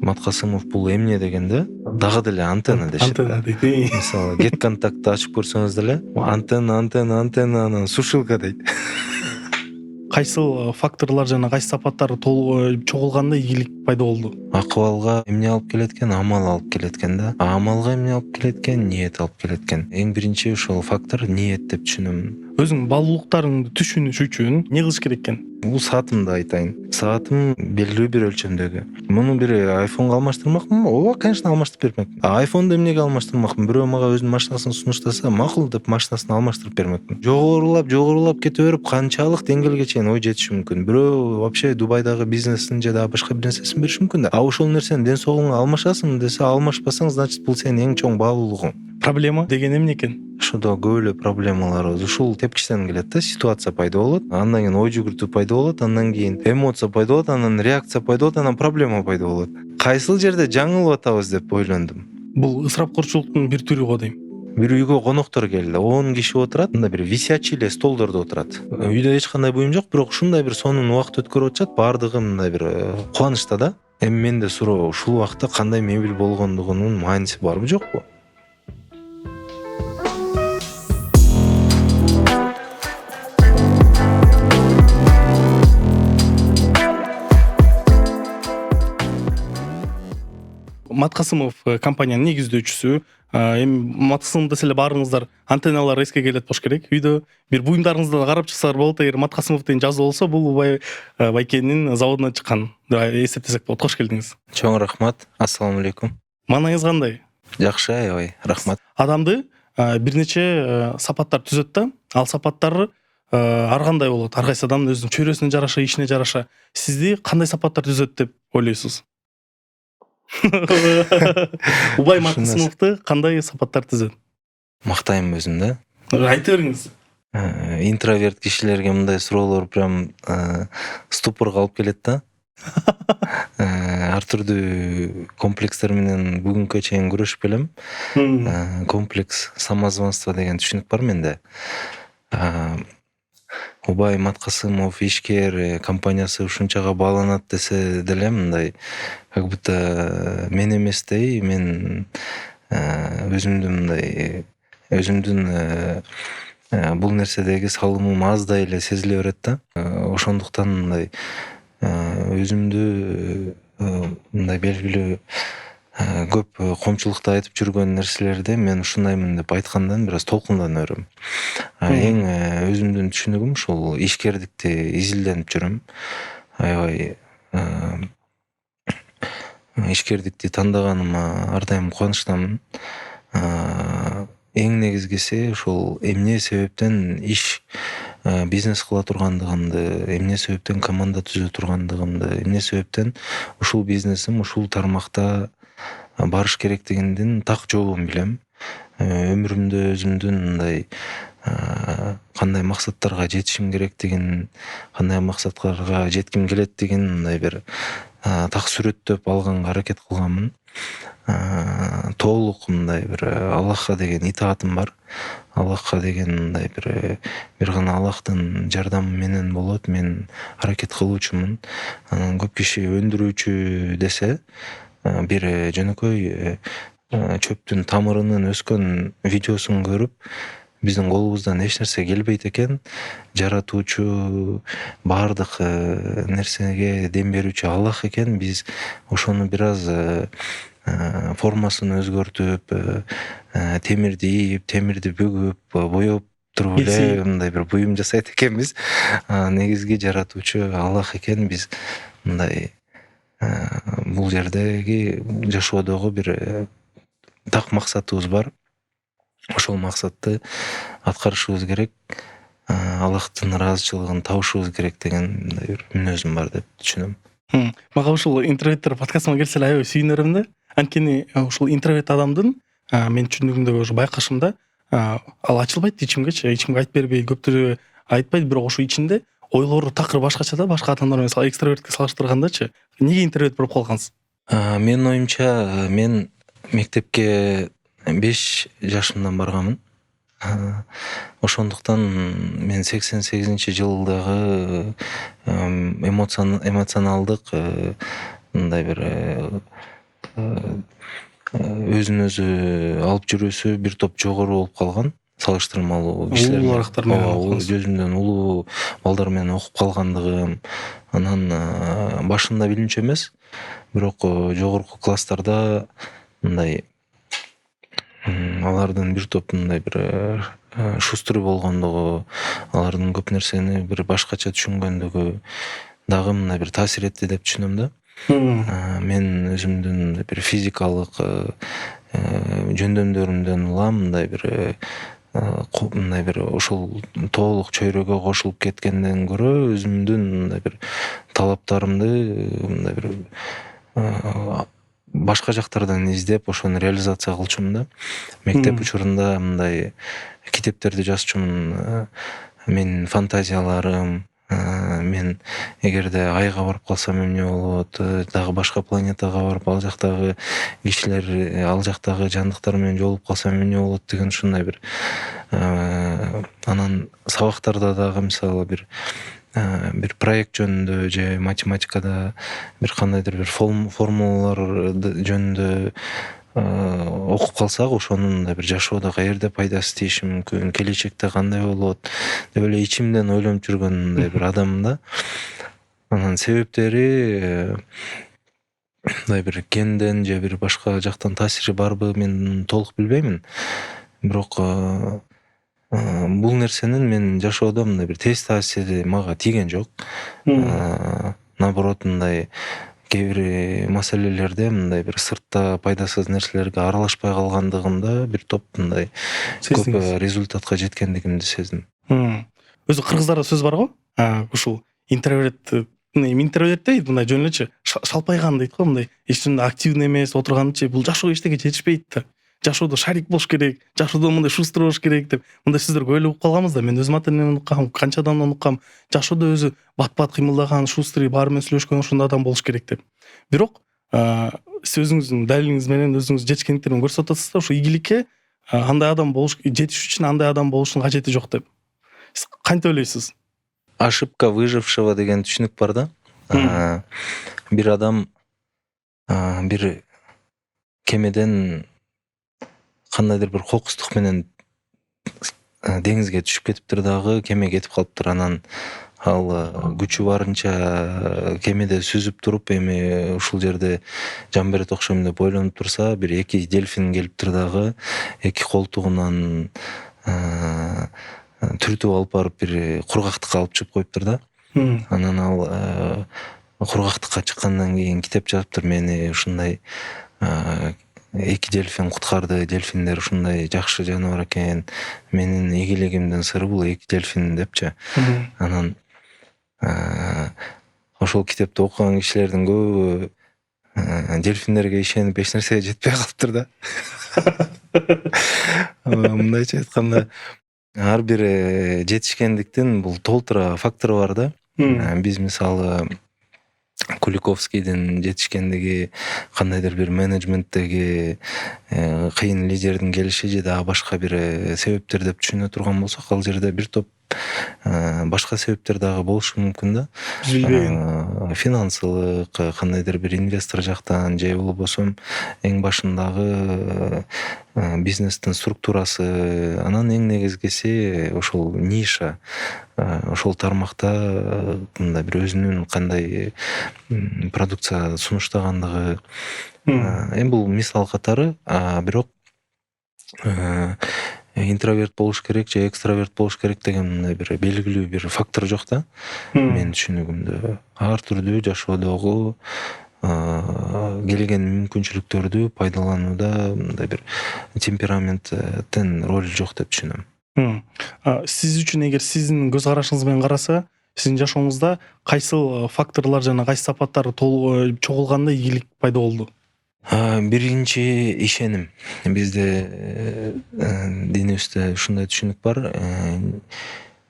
Маткасымов бул эмне дегенде дагы деле антенна дешет. Антенна дейт. Мисалы get контактты ачып көрсөңүз деле антенна сушилка дейт. Кайсыл факторлор жана кайсы сапаттар чогулганда ийгилик пайда болду? Акыбалга эмне алып келет экен? Амал алып келет экен да. Амалга эмне алып келет экен? Ниет алып келет экен. Эң биринчи ошол фактор ниет деп түшүнөм. Өзүң баалуулуктарыңды түшүнүш үчүн эмне кылыш керек экен? Бул саатымды айтайын. Саатым белгилүү бир өлчөмдөгү. Муну бир айфонго алмаштырмакмынбы? Ооба, конечно, алмаштырып бермекмин. Айфонду эмнеге алмаштырмакмын? Бирөө мага өзүнүн машинасын сунуштаса, макул деп машинасын алмаштырып бермекмин. Жогорулап кете берип, канчалык деңгээлге чейин ой жетиши мүмкүн. Бирөө вообще Дубайдагы бизнесин же дагы башка бир нерсесин бериши мүмкүн да. А ошол нерсени ден соолугуңа алмашасың десе, алмашпасаң, значит бул сенин эң чоң баалуулугуң. Проблема деген эмне экен? Ошодо көп эле проблемалар ушул тепкичтен келет да, ситуация пайда болот, андан кийин ой жүгүртүү пайда болот, андан кийин эмоция пайда болот, анан реакция пайда болот, анан проблема пайда болот. Кайсыл жерде жаңылып атабыз деп ойлондум. Бул ысырапкорчулуктун бир түрү го дейм. Бир үйгө коноктор келди, 10 киши отурат, мындай бир висячий эле столдордо отурат. Үйдө эч кандай буюм жок, бирок ушундай бир сонун убакыт өткөрүп атышат, баардыгы мындай бир кубанычта да. Эми менде суроо, ушул убакытта кандай мебель болгондугунун мааниси барбы жокпу? Маткасымов компаниянын негиздөөчүсү. Эми Маткасымов деле баарыңыздар антенналар эске келет болуш керек. Үйдө бир буюмдарыңызды да карап чыксаңар болот. Эгер Маткасымов деген жазуу болсо, бул байкенин заводунан чыккан деп эсептесек болот. Кош келдиңиз. Чоң рахмат. Ассаламу алейкум. Маанайыңыз кандай? Жакшы, аябай. Рахмат. Адамды бир нече сапаттар түзөт да. Ал сапаттар ар кандай болот. Ар кайсы адамдын өзүнүн чөйрөсүнө жараша, ишине жараша. Сизди кандай сапаттар түзөт деп ойлойсуз? Убай Маткасымовду кандай сапаттар түзөт? Мактайм өзүмдү. Айта бериңиз. Интроверт кишилерге мындай суроолор прям ступорго алып келет да. Ар түрдүү комплекстер менен бүгүнкү чейин күрөшүп келем. Комплекс самозванство деген түшүнүк бар менде. Убай Маткасымов ишкер, компаниясы ушунчага бааланат десе деле мындай как будто мен эместей, мен өзүмдүн бул нерседеги салымым аздай эле сезиле берет да. Ошондуктан мындай өзүмдү мындай белгилүү көп комчулукта айтып жүргөн нерселерди мен ушундаймын деп айткандан бир аз толкундана берем. Эң өзүмдүн түшүнүгүм ушул ишкердикти изилденип жүрөм. Аябай ишкердикти тандаганыма ар дайым кубанычтамын. Эң негизгиси ушул эмне себептен бизнес кыла тургандыгымды, эмне себептен команда түзө тургандыгымды, эмне себептен ушул бизнесим ушул тармакта барыш керектигиндин так жообун билем. Өмүрүмдө өзүмдүн мындай кандай максаттарга жетишим керектигин, кандай максаттарга жетким келеттигин мындай бир так сүрөттөп алганга аракет кылганмын. Толук мындай бир Аллахка деген итаатым бар. Аллахка деген мындай бир гана Аллахтын жардамы менен болот. Мен аракет кылуучумун. Анан көп киши өндүрүүчү десе, бир жөнөкөй чөптүн тамырынын өскөн видеосун көрүп, биздин колубуздан эч нерсе келбейт экен. Жаратуучу, баардык нерсеге дем берүүчү Аллах экен. Биз ошону бир аз формасын өзгөртүп, темирди ийип, темирди бүгүп, боеп туруп эле мындай бир буюм жасайт экенбиз. Негизги жаратуучу Аллах экен. Биз мындай бул жердеги жашоодогу бир так максатыбыз бар. Ошол максатты аткарышыбыз керек. Аллахтын ыраазычылыгын табышыбыз керек деген мындай бир мүнөзүм бар деп түшүнөм. Мага ушул интроверттер подкастыма келсе эле аябай сүйүнөрөм да. Анткени ушул интроверт адамдын мен түшүнүгүмдөгү ушу байкашымда ал ачылбайт ичимгечи, ичимге айтып бербейт, көптөргө айтпайт, бирок ошо ичинде ойлору такыр башкача да, башка адамдар менен экстравертке салыштыргандачы. Эмнеге интроверт болуп калгансыз? Менин оюмча, мен мектепке 5 жашымдан барганмын. Ошондуктан мен 88-жылдагы эмоционалдык мындай бир өзүн өзү алып жүрүүсү бир топ жогору болуп калган салыштырмалуу кишилер Улуураактар менен окуңуз. өзүмдөн улуу балдар менен окуп калгандыгым, анан башында билимче эмес, бирок жогорку класстарда мындай алардын бир топ мындай бир шустрый болгондугу, алардын көп нерсени бир башкача түшүнгөндүгү дагы мындай бир таасир этти деп түшүнөм да. Мен өзүмдүн бир физикалык жөндөмдөрүмдөн улам мындай бир ушул тоолук чөйрөгө кошулуп кеткенден көрө өзүмдүн мындай бир талаптарымды мындай бир башка жактардан издеп ошону реализация кылчумун да. Мектеп учурунда мындай китептерди жазчумун. Менин фантазияларым, мен эгерде айга барып калсам эмне болот, дагы башка планетага барып ал жактагы кишилер, ал жактагы жандыктар менен жолугуп калсам эмне болот деген ушундай бир анан сабактарда дагы мисалы бир проект жөнүндө же математикада бир кандайдыр бир формулалар жөнүндө окуп калсак, ошонун мындай бир жашоодо каерде пайдасы тиеши мүмкүн, келечекте кандай болот деп эле ичимден ойлонуп жүргөн мындай бир адаммын да. Анан себептери мындай бир генден же бир башка жактан таасири барбы мен толук билбеймин. Бирок бул нерсенин менин жашоодо мындай бир терс таасири мага тийген жок. Наоборот, мындай кээ бир маселелерде мындай бир сыртта пайдасыз нерселерге аралашпай калгандыгымда бир топ мындай көп результатка жеткендигимди сездим. Өзү кыргыздарда сөз бар го, ушул интроверт дейт, мындай жөн элечи шалпайган дейт го, мындай эч жөнүндө активный эмес отурганчы бул жашоого эчтеке жетишпейт да. Жашоодо шарик болуш керек, жашоодо мындай шустрый болуш керек деп мындай сөздөр көп эле угуп калганбыз да. Мен өзүм ата энемден уккам, канча адамдан уккам, жашоодо өзү бат кыймылдаган, шустрый, баары менен сүйлөшкөн ушундай адам болуш керек деп. Бирок сиз өзүңүздүн далилиңиз менен өзүңүз жетишкендикти көрсөтүп атасыз да, ушул ийгиликке андай адам жетиш үчүн андай адам болуштун кажети жок деп. Сиз кантип ойлойсуз? Ошибка выжившего деген түшүнүк бар да. Бир адам бир кемеден кандайдыр бир кокустук менен деңизге түшүп кетиптир дагы, кеме кетип калыптыр. Анан ал күчү барынча кемеде сүзүп туруп, эми ушул жерде жан берет окшойм деп ойлонуп турса, бир эки дельфин келиптир дагы, эки колтугунан түртүп алып барып бир кургактыкка алып чыгып коюптур да. Анан ал кургактыкка чыккандан кийин китеп жазыптыр: мени ушундай эки дельфин куткарды, дельфиндер ушундай жакшы жаныбар экен, менин ийгилигимдин сыры бул эки дельфин депчи. Анан ошол китепти окуган кишилердин көбү дельфиндерге ишенип эч нерсеге жетпей калыптыр да. Мындайча айтканда, ар бир жетишкендиктин бул толтура фактору бар да. Биз мисалы Куликовскийдин жетишкендиги, кандайдыр бир менеджменттеги кыйын лидердин келиши же дагы башка бир себептер деп түшүнө турган болсок, ал жерде бир топ башка себептер дагы болушу мүмкүн да. Финансылык, кандайдыр бир инвестор жактан же болбосо эң башындагы бизнестин структурасы. Анан эң негизгиси ошол ниша, ошол тармакта мындай бир өзүнүн кандай продукция сунуштагандыгы. Эми бул мисал катары, бирок интроверт болуш керек же экстраверт болуш керек деген мындай бир белгилүү бир фактор жок да. Менин түшүнүгүмдө ар түрдүү жашоодогу келген мүмкүнчүлүктөрдү пайдаланууда мындай бир темпераменттен роль жок деп түшүнөм. Сиз үчүн эгер сиздин көз карашыңыз менен караса, сиздин жашооңузда кайсыл факторлор жана кайсы сапаттар чогулганда ийгилик пайда болду? Биринчи ишеним. Бизде динибизде ушундай түшүнүк бар: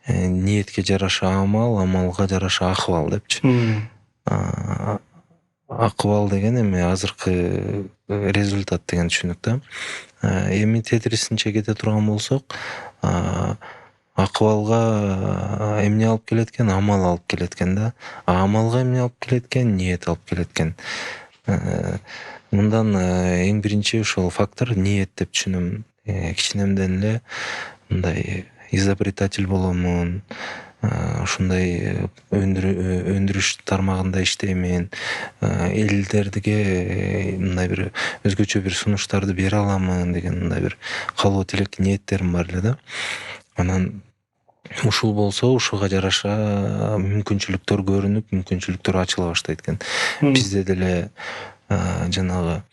ниетке жараша амал, амалга жараша акыбал депчи. Акыбал деген эми азыркы результат деген түшүнүк да. Эми тетирисинче кете турган болсок, акыбалга эмне алып келет экен? Амал алып келет экен да. Амалга эмне алып келет экен? Ниет алып келет экен. Мындан эң биринчи ошол фактор ниет деп түшүнөм. Кичинемден эле мындай изобретатель боломун, ушундай өндүрүш тармагында иштеймин, элдерге мындай бир өзгөчө бир сунуштарды бере аламын деген мындай бир каалоо тилек ниеттерим бар эле да. Анан ушул болсо ушуга жараша мүмкүнчүлүктөр көрүнүп, мүмкүнчүлүктөр ачыла баштайт экен. Бизде деле жанагы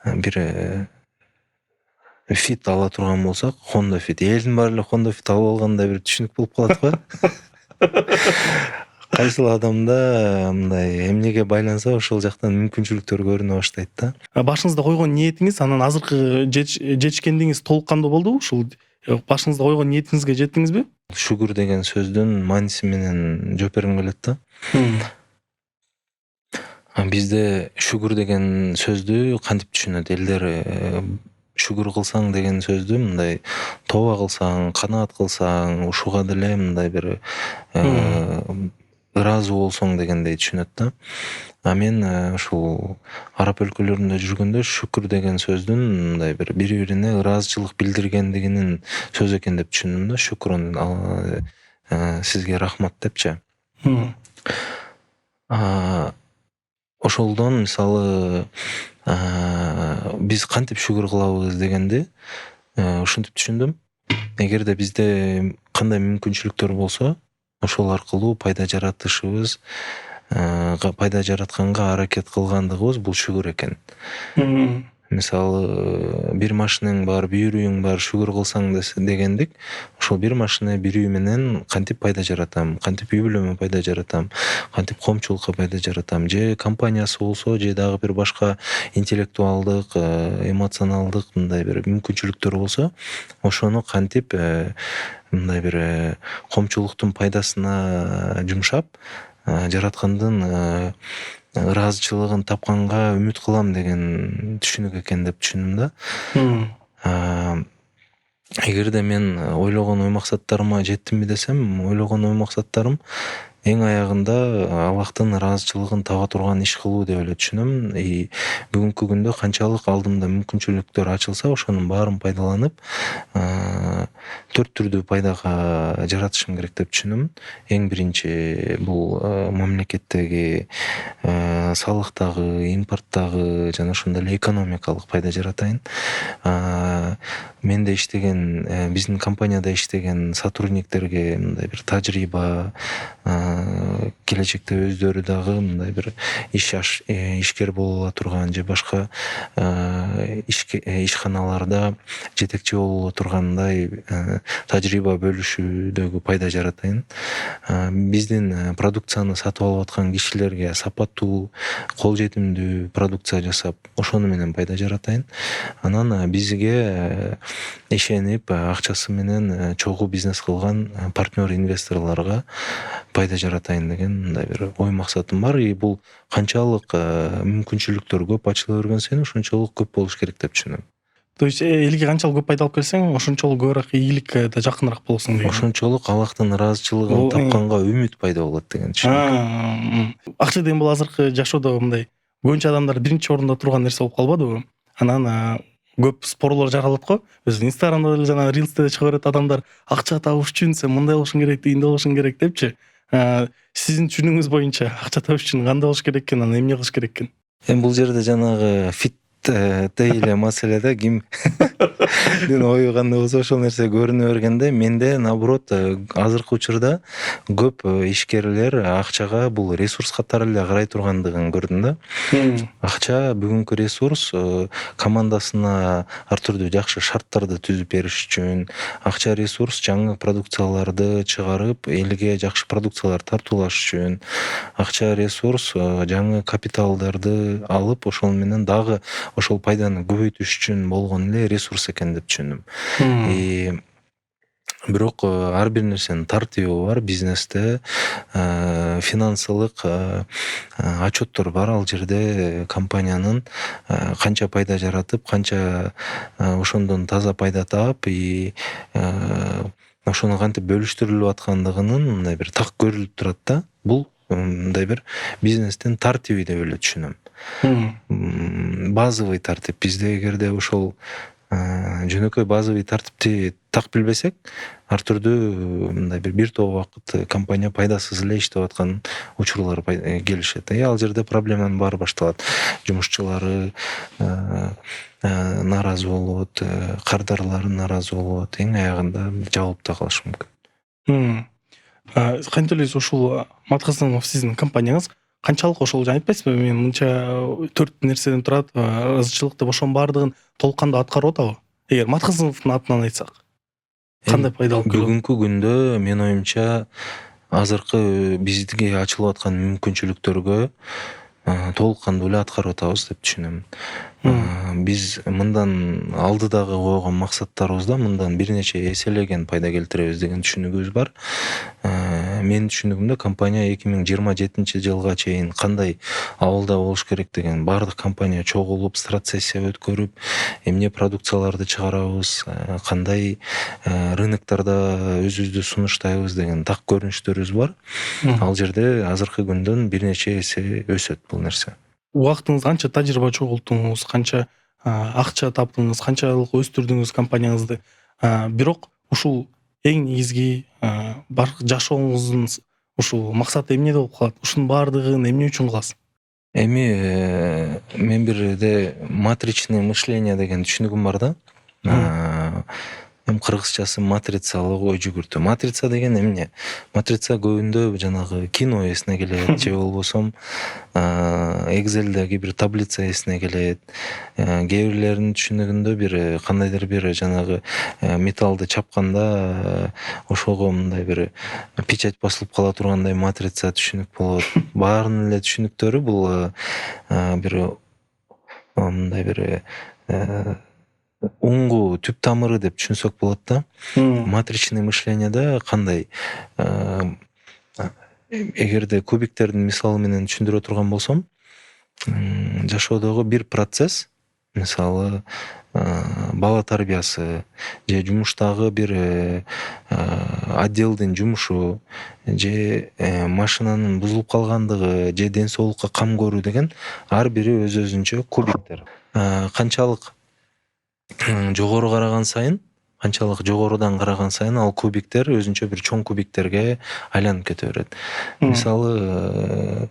бир фит ала турган болсок, Honda Fit. Элдин баары эле Honda Fit алып алгандай бир түшүнүк болуп калат го. Кайсыл адамда мындай эмнеге байланса ошол жактан мүмкүнчүлүктөр көрүнө баштайт да. Башыңызда койгон ниетиңиз анан азыркы жетишкендигиңиз толук кандуу болдубу? Ушул башыңызда койгон ниетиңизге жеттиңизби? Шүгүр деген сөздүн мааниси менен жооп бергим келет да. Бизде шүгүр деген сөздү кантип түшүнөт? Элдер шүгүр кылсаң деген сөздү мындай тооба кылсаң, канаат кылсаң, ушуга деле мындай бир ыраазы болсоң дегендей түшүнөт да. А мен ушул араб өлкөлөрүндө жүргөндө шүкүр деген сөздүн мындай бири бирине ыраазычылык билдиргендигинин сөзү экен деп түшүндүм да. Шүкрөн, сизге рахмат депчи. Ошолдон мисалы биз кантип шүгүр кылабыз дегенди ушинтип түшүндүм. Эгерде бизде кандай мүмкүнчүлүктөр болсо, ошол аркылуу пайда жаратышыбыз, пайда жаратканга аракет кылгандыгыбыз бул шүгүр экен. Мисалы бир машинең бар, бүйрүгүң бар, шүгүр кылсаң дегендик, ошол бир машина бүйрүү менен кантип пайда жаратам, кантип үй бүлөмө пайда жаратам, кантип коомчулукка пайда жаратам, же компаниясы болсо, же дагы бир башка интеллектуалдык, эмоционалдык мындай бир мүмкүнчүлүктөр болсо, ошону кантип мындай бир коомчулуктун пайдасына жумшап, жараткандын ыраазычылыгын тапканга үмүт кылам деген түшүнүк экен деп түшүндүм да. Эгерде мен ойлогон ой максаттарыма жеттимби десем, ойлогон ой максаттарым эң аягында Аллахтын ыраазычылыгын таба турган иш кылуу деп эле түшүнөм. Бүгүнкү күндө канчалык алдымда мүмкүнчүлүктөр ачылса, ошонун баарын пайдаланып, төрт түрдүү пайдага жаратышым керек деп түшүнөм. Эң биринчи бул мамлекеттеги салыктагы, импорттагы жана ошондой эле экономикалык пайда жаратайын. Менде иштеген, биздин компанияда иштеген сотрудниктерге мындай бир тажрыйба, келечекте өздөрү дагы мындай бир ишкер боло ала турган же башка ишканаларда жетекчи боло тургандай тажрыйба бөлүшүүдөгү пайда жаратайын. Биздин продукцияны сатып алып аткан кишилерге сапаттуу, кол жетимдүү продукция жасап, ошону менен пайда жаратайын. Анан бизге ишенип, акчасы менен чогуу бизнес кылган партнер инвесторлорго пайда жаратайын деген мындай бир ой максатым бар. И бул канчалык мүмкүнчүлүктөр көп ачыла берген сайын ошончолук көп болуш керек деп түшүнөм. То есть элге канчалык көп пайда алып келсең, ошончолук көбүрөөк ийгиликке да жакыныраак болосуң деген. Ошончолук Аллахтын ыраазычылыгын тапканга үмүт пайда болот деген түшүнүк. Акча деген бул азыркы жашоодо мындай көбүнчө адамдар биринчи орунда турган нерсе болуп калбадыбы? Анан көп спорлор жаралат го. Өзү Инстаграмда деле жана Рилсте да чыга берет адамдар акча табыш үчүн сен мындай болушуң керек, тигиндей болушуң керек депчи. Сиздин түшүнүгүңүз боюнча акча табыш үчүн кандай болуш керек экен, анан эмне кылыш керек экен? Эми бул жерде жанагы фит эле маселеде кимдин ою кандай болсо ошол нерсе көрүнө бергенде, менде наоборот азыркы учурда көп ишкерлер акчага бул ресурс катары эле карай тургандыгын көрдүм да. Акча бүгүнкү ресурс, командасына ар түрдүү жакшы шарттарды түзүп бериш үчүн, акча ресурс жаңы продукцияларды чыгарып, элге жакшы продукциялар тартуулаш үчүн, акча ресурс жаңы капиталдарды алып, ошол менен дагы ошол пайданы көбөйтүш үчүн болгон эле ресурс экен деп түшүндүм. Бирок ар бир нерсенин тартиби бар бизнесте, финансылык отчеттор бар. Ал жерде компаниянын канча пайда жаратып, канча ошондон таза пайда таап, ошону кантип бөлүштүрүлүп аткандыгынын мындай бир так көрүлүп турат да. Бул мындай бир бизнестин тартиби деп эле түшүнөм. Базовый тартип бизде эгерде ошол жөнөкөй базовый тартипти так билбесек, ар түрдүү мындай бир топ убакыт компания пайдасыз эле иштеп аткан учурлар келишет. Ал жерде проблеманын баары башталат. Жумушчулары нааразы болот, кардарлары нааразы болот, эң аягында жабылып да калышы мүмкүн. Кантип эле ушул Матказданов сиздин компанияңыз канчалык ошол айтпайсызбы, мен мынча 4 нерседен турат, ырзычылык деп ошонун баардыгын толук кандуу аткарып атабы? Эгер Матказдановдун атынан айтсак, кандай пайда алып келет? Бүгүнкү күндө менин оюмча азыркы бизге ачылып аткан мүмкүнчүлүктөргө толук кандуу эле аткарып атабыз деп түшүнөм. Биз мындан алдыдагы койгон максаттарыбызда мындан бир нече эселеген пайда келтиребиз деген түшүнүгүбүз бар. Менин түшүнүгүмдө компания 2027-жылга чейин кандай абалда болуш керек деген баардык компания чогулуп, стратсессия өткөрүп, эмне продукцияларды чыгарабыз, кандай рыноктарда өзүбүздү сунуштайбыз деген так көрүнүштөрүбүз бар. Ал жерде азыркы күндөн бир нече эсе өсөт бул нерсе. Убактыңыз канча тажрыйба чогулттуңуз, канча акча таптыңыз, канчалык өстүрдүңүз компанияңызды. Бирок ушул эң негизги жашооңуздун ушул максаты эмнеде болуп калат? Ушунун баардыгын эмне үчүн кыласыз? Эми мен бирде матричный мышление деген түшүнүгүм бар да. Эми кыргызчасы матрицалык ой жүгүртүү. Матрица деген эмне? Матрица көбүндө жанагы кино эсине келет, же болбосо Excel'деги бир таблица эсине келет. Кээ бирлеринин түшүнүгүндө бир кандайдыр бир жанагы металлды чапканда ошого мындай бир печать басылып кала тургандай матрица түшүнүк болот. Баарынын эле түшүнүктөрү бул бир мындай бир уңгу түп тамыры деп түшүнсөк болот да. Матричный мышлениеде кандай? Эгерде кубиктердин мисалы менен түшүндүрө турган болсом, жашоодогу бир процесс, мисалы бала тарбиясы же жумуштагы бир отделдин жумушу же машинанын бузулуп калгандыгы же ден соолукка кам көрүү деген ар бири өз өзүнчө кубиктер. Канчалык жогору караган сайын, канчалык жогорудан караган сайын ал кубиктер өзүнчө бир чоң кубиктерге айланып кете берет. Мисалы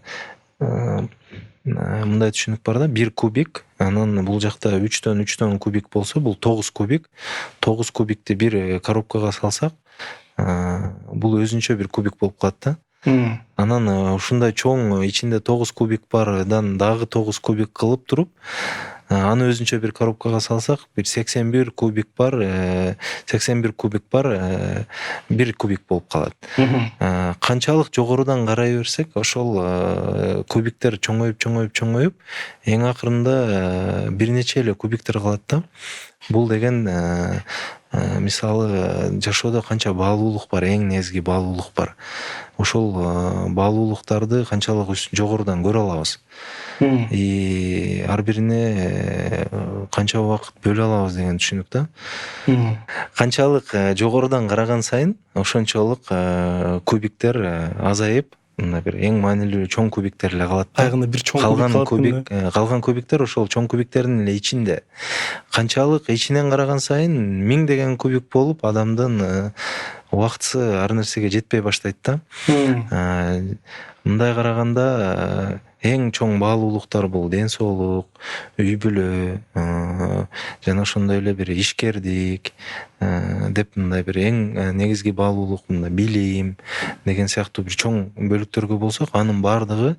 мындай түшүнүк бар да, бир кубик, анан бул жакта 3төн кубик болсо, бул 9 кубик. 9 кубикти бир коробкага салсак, бул өзүнчө бир кубик болуп калат да. Анан ушундай чоң ичинде 9 кубик бардан дагы 9 кубик кылып туруп, аны өзүнчө бир коробкага салсак, бир 81 кубик бар, 81 кубик бар, бир кубик болуп калат. Канчалык жогорудан карай берсек, ошол кубиктер чоңоюп, эң акырында бир нече эле кубиктер калат да. Бул деген мисалы жашоодо канча баалуулук бар, эң негизги баалуулук бар. Ошол баалуулуктарды канчалык жогорудан көрө алабыз. Ар бирине канча убакыт бөлө алабыз деген түшүнүк да. Канчалык жогорудан караган сайын ошончолук кубиктер азайып, мына бир эң маанилүү чоң кубиктер эле калат. Кайгында бир чоң кубик калат. Калган кубиктер ошол чоң кубиктердин эле ичинде. Канчалык ичинен караган сайын миңдеген кубик болуп, адамдын убактысы ар нерсеге жетпей баштайт да. Мындай караганда эң чоң баалуулуктар бул ден соолук, үй бүлө, жана ошондой эле бир ишкердик деп мындай бир эң негизги баалуулук, мындай билим деген сыяктуу бир чоң бөлүктөргө болсок, анын баардыгы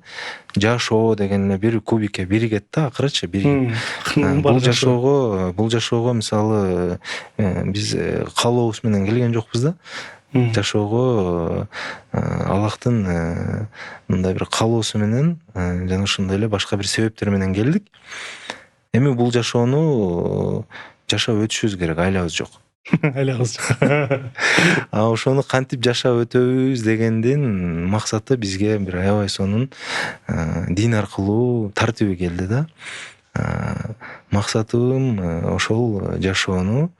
жашоо деген эле бир кубикке биригет да, акырычы биригет. Бул жашоого мисалы биз каалообуз менен келген жокпуз да. Жашоого Аллахтын мындай бир каалоосу менен жана ошондой эле башка бир себептер менен келдик. Эми бул жашоону жашап өтүшүбүз керек, айлабыз жок. Айлабыз жок. Ошону кантип жашап өтөбүз дегендин максаты бизге бир аябай сонун дин аркылуу тартиби келди да. Максатым ошол жашоону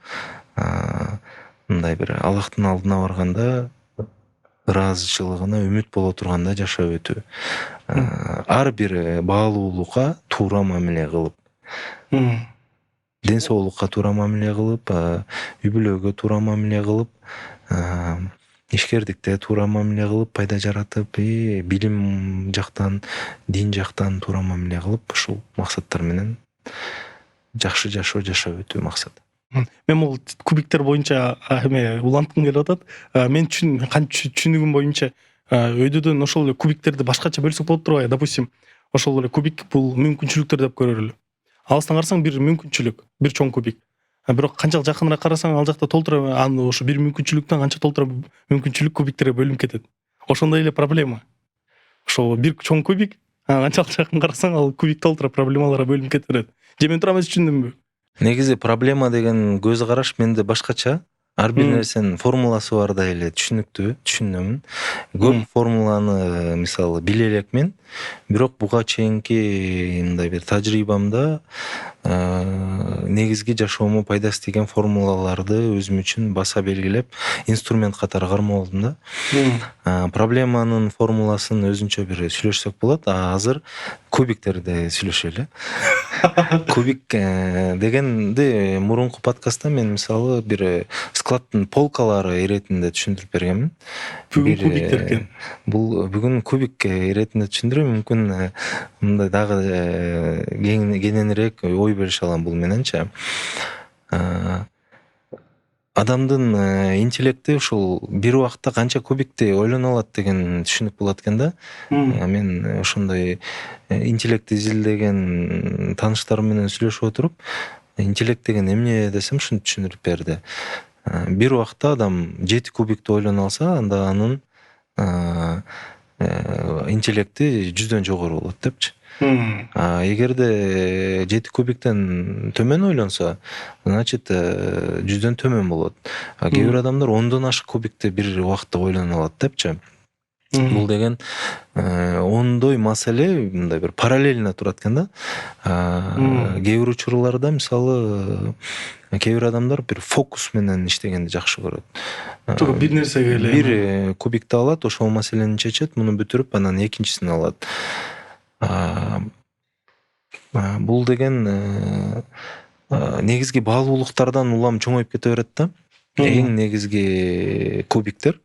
мындай бир Аллахтын алдына барганда ыраазычылыгына үмүт боло тургандай жашап өтүү. Ар бир баалуулукка туура мамиле кылып, ден соолукка туура мамиле кылып, үй бүлөгө туура мамиле кылып, ишкердикте туура мамиле кылып, пайда жаратып, билим жактан, дин жактан туура мамиле кылып, ушул максаттар менен жакшы жашоо жашап өтүү максат. Мен бул кубиктер боюнча эме уланткым келип атат. Мен түшүнүгүм боюнча өйдөдөн ошол эле кубиктерди башкача бөлсөк болот турбайбы? Допустим, ошол эле кубик бул мүмкүнчүлүктөр деп көрөлү. Алыстан карасаң бир мүмкүнчүлүк, бир чоң кубик. Бирок канчалык жакыныраак карасаң ал жакта толтура аны ошо бир мүмкүнчүлүктөн канча толтура мүмкүнчүлүк кубиктерге бөлүнүп кетет. Ошондой эле проблема. Ошол бир чоң кубик, канчалык жакын карасаң ал кубик толтура проблемаларга бөлүнүп кете берет. Же мен туура эмес түшүндүмбү? Негизи проблема деген көз караш менде башкача. Ар бир нерсенин формуласы бардай эле түшүнүктүү, түшүнөмүн. Көп формуланы мисалы биле элекмин, бирок буга чейинки мындай бир тажрыйбамда негизги жашоомо пайдасы тиген формулаларды өзүм үчүн баса белгилеп, инструмент катары кармап алдым да. Проблеманын формуласын өзүнчө бир сүйлөшсөк болот, азыр кубиктерди сүйлөшөлү. Кубик дегенди мурунку подкастта мен мисалы бир складтын полкалары иретинде түшүндүрүп бергенмин. Бүгүн кубиктер экен. Бүгүн кубик иретинде түшүндүрөм, мүмкүн мындай дагы кененирээк ой бөлүшө алам бул мененчи. Адамдын интеллекти ушул бир убакта канча кубикти ойлоно алат деген түшүнүк болот экен да. Мен ошондой интеллектти изилдеген тааныштарым менен сүйлөшүп отуруп, интеллект деген эмне десем ушуну түшүндүрүп берди. Бир убакта адам 7 кубикти ойлоно алса, анда анын интеллекти 100дөн жогору болот депчи. Эгерде 7 кубиктен төмөн ойлонсо, значит 100дөн төмөн болот. Кээ бир адамдар 10дон ашык кубикти бир убакытта ойлоно алат депчи. Бул деген ондой маселе мындай бир параллельно турат экен да. Кээ бир учурларда мисалы кээ бир адамдар бир фокус менен иштегенди жакшы көрөт. Туура бир нерсеге эле бир кубикти алат, ошол маселени чечет, муну бүтүрүп анан экинчисин алат. Бул деген негизги баалуулуктардан улам чоңоюп кете берет да. Эң негизги кубиктер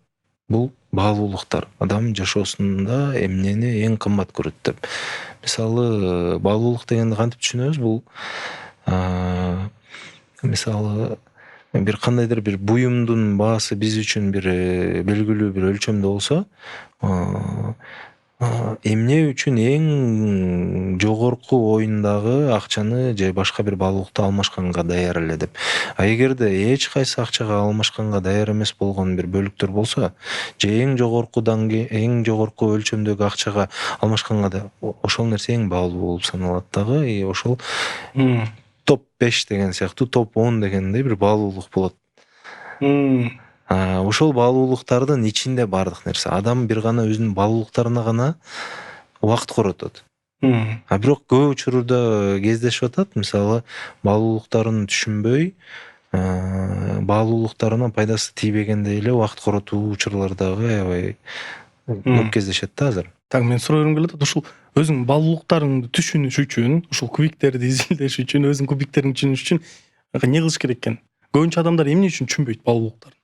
бул баалуулуктар. Адам жашоосунда эмнени эң кымбат көрөт деп. Мисалы баалуулук дегенди кантип түшүнөбүз? Бул мисалы бир кандайдыр бир буюмдун баасы биз үчүн бир белгилүү бир өлчөмдө болсо, эмне үчүн эң жогорку оюндагы акчаны же башка бир баалуулукту алмашканга даяр эле деп. Эгерде эч кайсы акчага алмашканга даяр эмес болгон бир бөлүктөр болсо, же эң жогорку өлчөмдөгү акчага алмашканга ошол нерсе эң баалуу болуп саналат дагы. Ошол топ 5 деген сыяктуу, топ 10 дегендей бир баалуулук болот. Ошол баалуулуктардын ичинде бардык нерсе. Адам бир гана өзүнүн баалуулуктарына гана убакыт коротот. Бирок көп учурда кездешип атат, мисалы баалуулуктарын түшүнбөй, баалуулуктарына пайдасы тийбегендей эле убакыт коротуу учурлар дагы аябай көп кездешет да азыр. Так, мен суроо бергим келип атат. Ушул өзүң баалуулуктарыңды түшүнүш үчүн, ушул кубиктерди изилдеш үчүн, өзүң кубиктерин түшүнүш үчүн эмне кылыш керек экен? Көбүнчө адамдар эмне үчүн түшүнбөйт баалуулуктарын?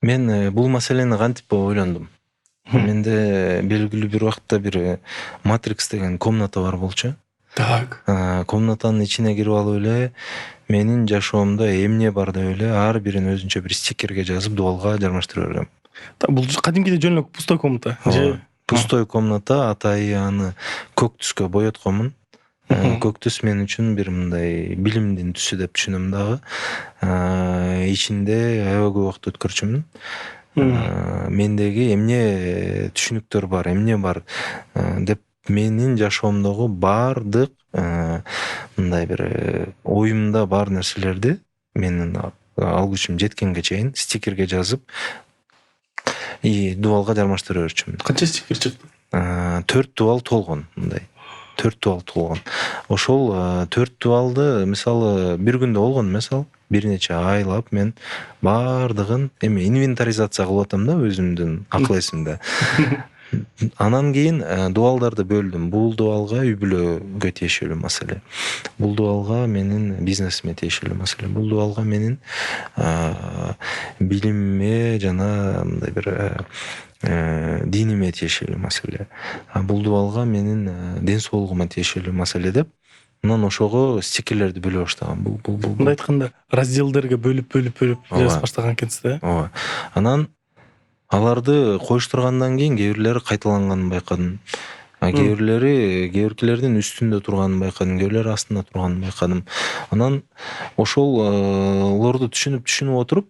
Мен бул маселени кантип ойлондум. Менде белгилүү бир убакытта бир Matrix деген комната бар болчу. Так. Комнатанын ичине кирип алып эле менин жашоомдо эмне бар деп эле ар бирин өзүнчө бир стикерге жазып дубалга жармаштыра бергем. Бул кадимкидей жөн эле пустой комната. Пустой комната, атайы аны көк түскө боётконмун. Көк түс мен үчүн бир мындай билимдин түсү деп түшүнөм дагы. Ичинде аябай көп убакыт өткөрчүмүн. Мендеги эмне түшүнүктөр бар, эмне бар деп менин жашоомдогу бардык мындай бир оюмда бар нерселерди менин ал күчүм жеткенге чейин стикерге жазып дубалга жармаштыра берчүмүн. Канча стикер чыкты? 4 дубал толгон мындай. 4 дубал туулган. Ошол 4 дубалды мисалы бир күндө болгон эмес, ал бир нече айлап мен баардыгын эми инвентаризация кылып атам да өзүмдүн акыл эсимде. Анан кийин дубалдарды бөлдүм. Бул дубалга үй бүлөгө тиешелүү маселе. Бул дубалга менин бизнесиме тиешелүү маселе. Бул дубалга менин билимиме жана мындай бир диниме тиешелүү маселе. Бул дубалга менин ден соолугума тиешелүү маселе деп, анан ошого стикерлерди бөлө баштагам. Бул. Мындай айтканда разделдерге бөлүп жазып баштаган экенсиз да? Ооба. Анан аларды коюштургандан кийин кээ бирлери кайталанганын байкадым. Кээ биркилердин үстүндө турганын байкадым, кээ бирлери астында турганын байкадым. Анан ошолорду түшүнүп отуруп,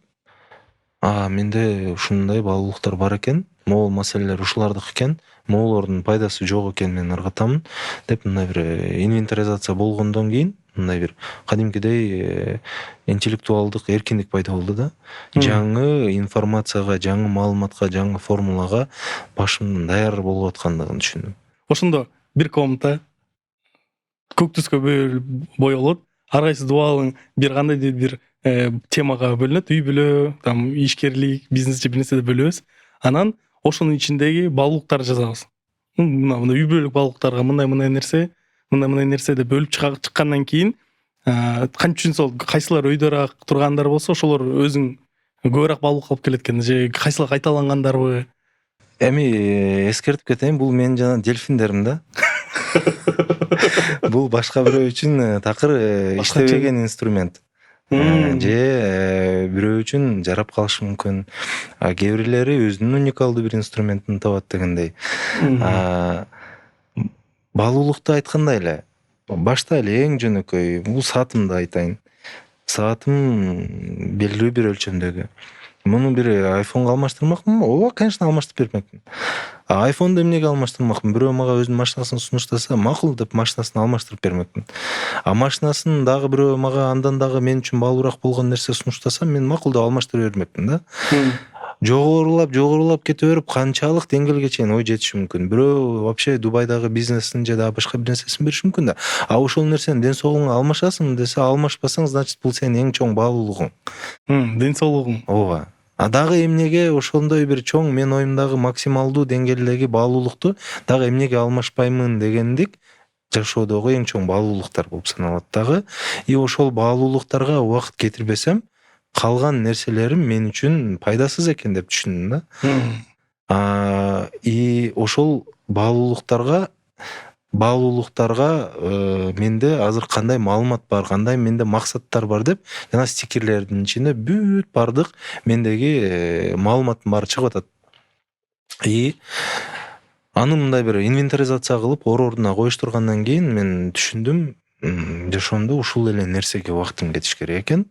менде ушундай баалуулуктар бар экен, могул маселелер ушулардык экен, могулордун пайдасы жок экенин мен ыргытамын деп мындай бир инвентаризация болгондон кийин мындай бир кадимкидей интеллектуалдык эркиндик пайда болду да. Жаңы информацияга, жаңы маалыматка, жаңы формулага башымдын даяр болуп аткандыгын түшүндүм. Ошондо бир комната көк түскө боелот. Ар кайсы дубалың бир кандайдыр бир темага бөлүнөт. Үй бүлө, там ишкерлик, бизнес же бир нерсе деп бөлөбүз. Анан ошонун ичиндеги баалуулуктарды жазабыз. Мына үй бүлөлүк баалуулуктарга мындай нерсе деп бөлүп чыккандан кийин канча үчүн сол кайсылар өйдөраак тургандар болсо ошолор өзүң көбүрөөк баалуулук алып келет экен же кайсылар кайталангандарбы? Эми эскертип кетейин, бул менин жана дельфиндерим да. Бул башка бирөө үчүн такыр иштебеген инструмент. Же бирөө үчүн жарап калышы мүмкүн. Кээ бирлери өзүнүн уникалдуу бир инструментин табат дегендей. Баалуулукту айткандай эле, башта эле эң жөнөкөй бул саатымды айтайын. Саатым белгилүү бир өлчөмдөгү. Муну бир айфонго алмаштырмакмынбы? Ооба, конечно, алмаштырып бермекмин. Айфонду эмнеге алмаштырмакмын? Бирөө мага өзүнүн машинасын сунуштаса, макул деп машинасын алмаштырып бермекмин. Машинасын дагы бирөө мага андан дагы мен үчүн баалуураак болгон нерсе сунуштаса, мен макул деп алмаштыра бермекмин да. Жогорулап кете берип канчалык деңгээлге чейин ой жетиши мүмкүн. Бирөө вообще Дубайдагы бизнесин же дагы башка бир нерсесин бериши мүмкүн да. Ошол нерсени ден соолугуңа алмашасың десе, алмашпасаң, значит бул сенин эң чоң баалуулугуң. Ден соолугуң. Ооба. Дагы эмнеге ошондой бир чоң мен оюмдагы максималдуу деңгээлдеги баалуулукту дагы эмнеге алмашпаймын дегендик жашоодогу эң чоң баалуулуктар болуп саналат дагы. И ошол баалуулуктарга убакыт кетирбесем, калган нерселерим мен үчүн пайдасыз экен деп түшүндүм да. И ошол баалуулуктарга менде азыр кандай маалымат бар, кандай менде максаттар бар деп жана стикерлердин ичинде бүт бардык мендеги маалыматтын баары чыгып атат. И аны мындай бир инвентаризация кылып ордуна коюштургандан кийин мен түшүндүм, жашоомдо ушул эле нерсеге убактым кетиш керек экен.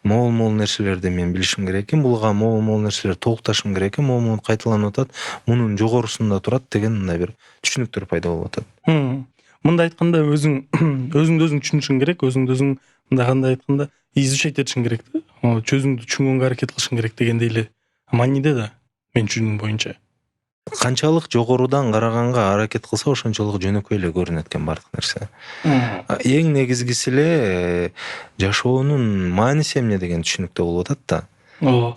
Могул нерселерди мен билишим керек экен, булга могул нерселерди толукташым керек экен, могул кайталанып атат, мунун жогорусунда турат деген мындай бир түшүнүктөр пайда болуп атат. Мындай айтканда өзүңдү өзүң түшүнүшүң керек, өзүңдү өзүң мындай кандай айтканда изучать этишиң керек да. Өзүңдү түшүнгөнгө аракет кылышың керек дегендей эле мааниде да, мен түшүнүгүм боюнча. Канчалык жогорудан караганга аракет кылса, ошончолук жөнөкөй эле көрүнөт экен бардык нерсе. Эң негизгиси эле жашоонун мааниси эмне деген түшүнүктө болуп атат да.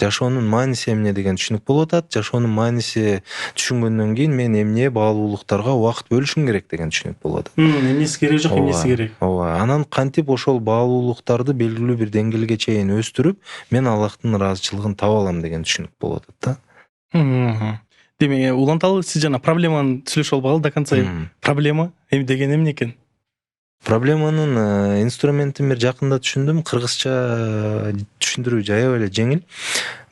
Жашоонун мааниси эмне деген түшүнүк болуп атат. Жашоонун мааниси түшүнгөндөн кийин мен эмне баалуулуктарга убакыт бөлүшүм керек деген түшүнүк болуп атат. Эмнеси керек жок, эмнеси керек. Ооба. Анан кантип ошол баалуулуктарды белгилүү бир деңгээлге чейин өстүрүп, мен Аллахтын ыраазычылыгын таба алам деген түшүнүк болуп атат да. Демек, уланталы сиз жана проблеманы сүйлөшүп албагыл до конца. Проблема деген эмне экен? Проблеманын инструментин бир жакында түшүндүм. Кыргызча түшүндүрүү жаяп эле жеңил.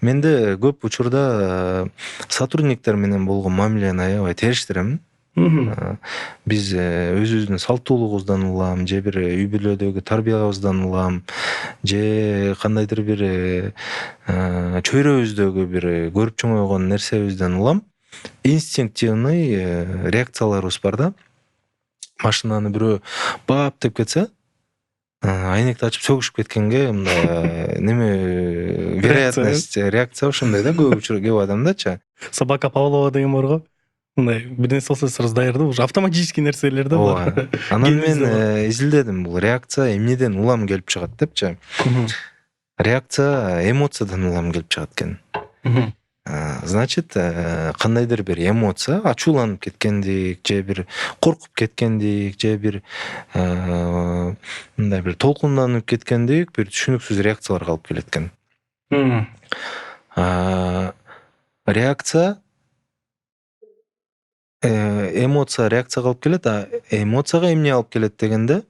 Менде көп учурда сотрудниктер менен болгон мамилени аябай териштирем. Биз өзүбүздүн салттуулугубуздан улам, же бир үй бүлөдөгү тарбиябыздан улам, же кандайдыр бир чөйрөбүздөгү бир көрүп чоңойгон нерсебизден улам инстинктивный реакцияларыбыз бар да. Машинаны бирөө бап деп кетсе, айнекти ачып сөгүшүп кеткенге мындай неме вероятность реакция ошондой да, көп адамдачы. Собака Павлова деген бар го. мындай бир нерсе болсо сразу даярдуу, уже автоматический нерселер да ооба. булар. Анан мен Генибизде бар. изилдедим, бул реакция эмнеден улам келип чыгат депчи. Мгм. Реакция эмоциядан улам келип чыгат экен. Мгм. Значит, кандайдыр бир эмоция, ачууланып кеткендик же бир коркуп кеткендик же бир мындай бир толкунданып кеткендик бир түшүнүксүз реакцияларга алып келет экен. Мм. Реакция эмоция реакцияга алып келет, а эмоцияга эмне алып келет дегенде,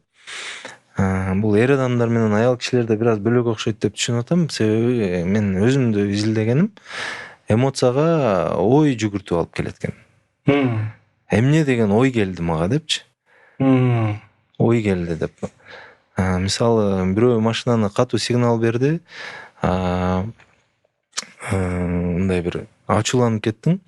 бул эр адамдар менен аял кишилерде бир аз бөлөк окшойт деп түшүнүп атам. Себеби мен өзүмдү изилдегеним эмоцияга ой жүгүртүп алып келет экен. Мм. Эмне деген ой келди мага депчи. Мм. Ой келди деп. Мисалы, бирөө машинаны катуу сигнал берди. Мындай бир ачууланып кеттиң.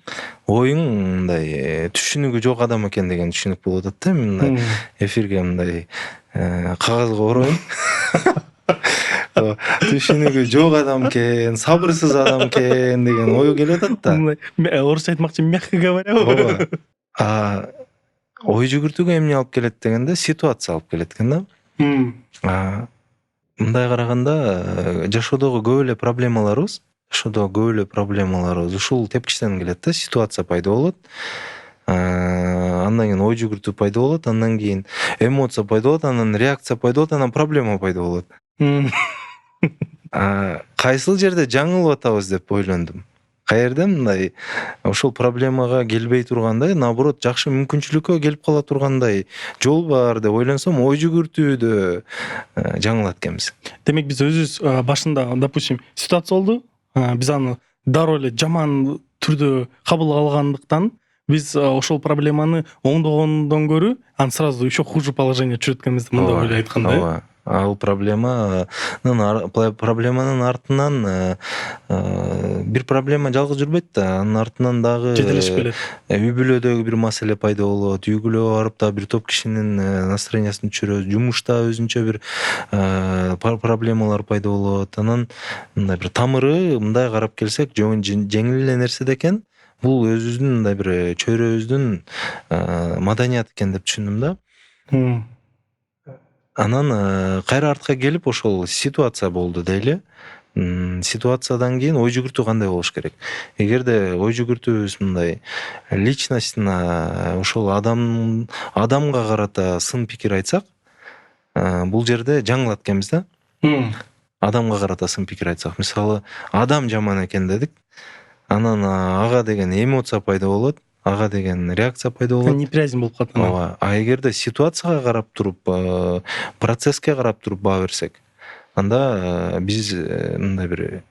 Оюң мындай түшүнүгү жок адам экен деген түшүнүк болуп атат да. Мен мындай эфирге мындай кагазга ороюн. Түшүнүгү жок адам экен, сабырсыз адам экен деген ой келип атат да. Мындай орусча айтмакчы, мягко говоря. Ооба. Ой жүгүртүүгө эмне алып келет дегенде, ситуация алып келет экен да. Мындай караганда, жашоодогу көп эле проблемаларыбыз ушул тепкичтен келет да. Ситуация пайда болот. Андан кийин ой жүгүртүү пайда болот, андан кийин эмоция пайда болот, анан реакция пайда болот, анан проблема пайда болот. Кайсыл жерде жаңылып атабыз деп ойлондум. Каерде мындай ошол проблемага келбей тургандай, наоборот, жакшы мүмкүнчүлүккө келип кала тургандай жол бар деп ойлонсом, ой жүгүртүүдө жаңылат экенбиз. Демек биз өзүбүз башында, допустим, ситуация болду. Биз аны дароо эле жаман түрдө кабыл алгандыктан биз ошол проблеманы оңдогондон көрө аны сразу еще хуже положение түшүрөт экенбиз, мындай ойлой айтканда. Ооба. Ал проблеманын артынан бир проблема жалгыз жүрбөйт да. Анын артынан дагы Жетелешип келет. Үй бүлөдөгү бир маселе пайда болот. Үй бүлөгө барып да бир топ кишинин настроениясын түшүрөт. Жумушта өзүнчө бир проблемалар пайда болот. Анан мындай бир тамыры мындай карап келсек, жеңил эле нерсе да экен. Бул өзүбүздүн мындай бир чөйрөбүздүн маданияты экен деп түшүндүм да. Анан кайра артка келип ошол ситуация болду дейли. Ситуациядан кийин ой жүгүртүү кандай болуш керек? Эгерде ой жүгүртүүбүз мындай личностуна, ошол адамга карата сын пикир айтсак, бул жерде жаңылат экенбиз да. Адамга карата сын пикир айтсак, мисалы, адам жаман экен дедик. Анан ага деген эмоция пайда болот, ага деген реакция пайда болот. Неприязнь болуп калат. Ооба. А эгерде ситуацияга карап туруп, процесске карап туруп баа берсек, анда биз мындай бир